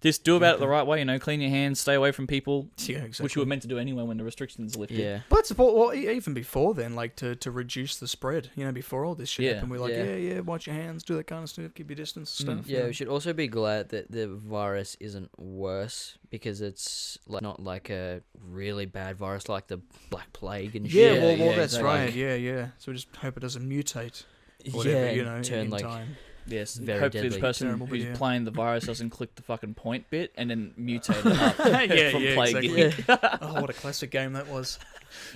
Just do about it the right way, clean your hands, stay away from people, Yeah, exactly. which you were meant to do anyway when the restrictions lifted. Yeah. But it's well, even before then, like to reduce the spread. Before all this shit Yeah. happened, we're like, Yeah. yeah, wash your hands, do that kind of stuff, keep your distance, stuff. Yeah, we should also be glad that the virus isn't worse because it's like not like a really bad virus like the Black Plague and Yeah, shit. well, yeah, that's exactly. right. Yeah. So we just hope it doesn't mutate. Whatever, turn in like time. Yes, Very hopefully deadly. this person Terrible, but who's yeah. playing the virus doesn't click the fucking point bit and then mutate it up Yeah, from yeah, Plague exactly. Inc. Oh, what a classic game that was.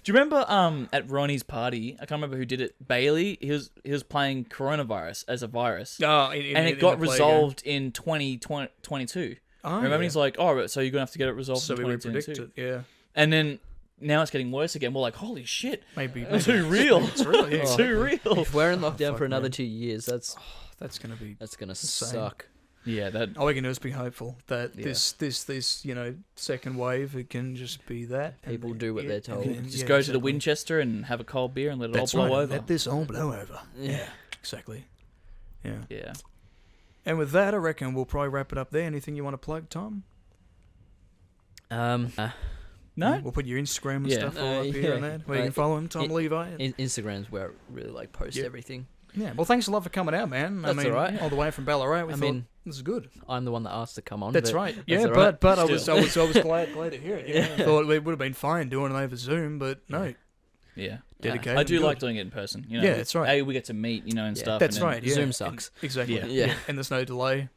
Do you remember at Ronnie's party? I can't remember who did it. Bailey. He was playing coronavirus as a virus, Oh, and it got resolved in 2022. Remember, he's like, "Oh, so you're gonna have to get it resolved." So in we 2022. predicted, yeah. And then now it's getting worse again. We're like, "Holy shit, maybe too real, it's real, yeah, too real." If we're in lockdown for another man. 2 years, that's gonna suck. Yeah, that. All we can do is be hopeful that this second wave, it can just be that People do what they're told. Just go to the Winchester and have a cold beer and let it all blow over. Let this all blow over. Yeah, exactly. Yeah. Yeah. And with that, I reckon we'll probably wrap it up there. Anything you want to plug, Tom? No. We'll put your Instagram and stuff all up here and that. Where you can follow him, Tom Levi. Instagram's where I really post everything. Yeah. Well, thanks a lot for coming out, man. That's all right. All the way from Ballarat. We thought this is good. I'm the one that asked to come on. That's right. Yeah, right. but I was glad to hear it. I thought it would have been fine doing it over Zoom, but no. Yeah. Dedicated. I do like doing it in person. You know, yeah, that's right. We get to meet, and stuff. That's and right. Yeah. Zoom sucks. Exactly. Yeah. And there's no delay.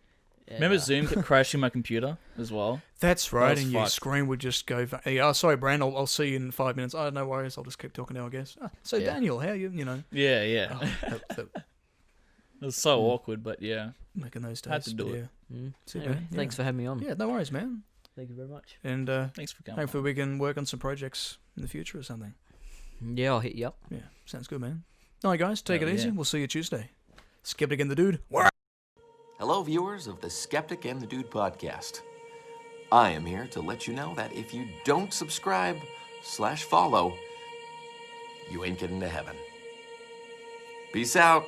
Yeah. Remember Zoom kept crashing my computer as well? That's right, and your fucked. screen would just go... sorry, Brand, I'll see you in 5 minutes. Oh, no worries, I'll just keep talking now, I guess. Daniel, how you know... Yeah. That It was so awkward, but yeah. making those days. Had to do it. Yeah. Anyway, thanks for having me on. Yeah, no worries, man. Thank you very much. And thanks for coming. hopefully we can work on some projects in the future or something. Yeah, I'll hit you up. Yeah, sounds good, man. All right, guys, take it easy. Yeah. We'll see you Tuesday. Skeptic and the Dude. Hello, viewers of the Skeptic and the Dude podcast. I am here to let you know that if you don't subscribe/follow, you ain't getting to heaven. Peace out.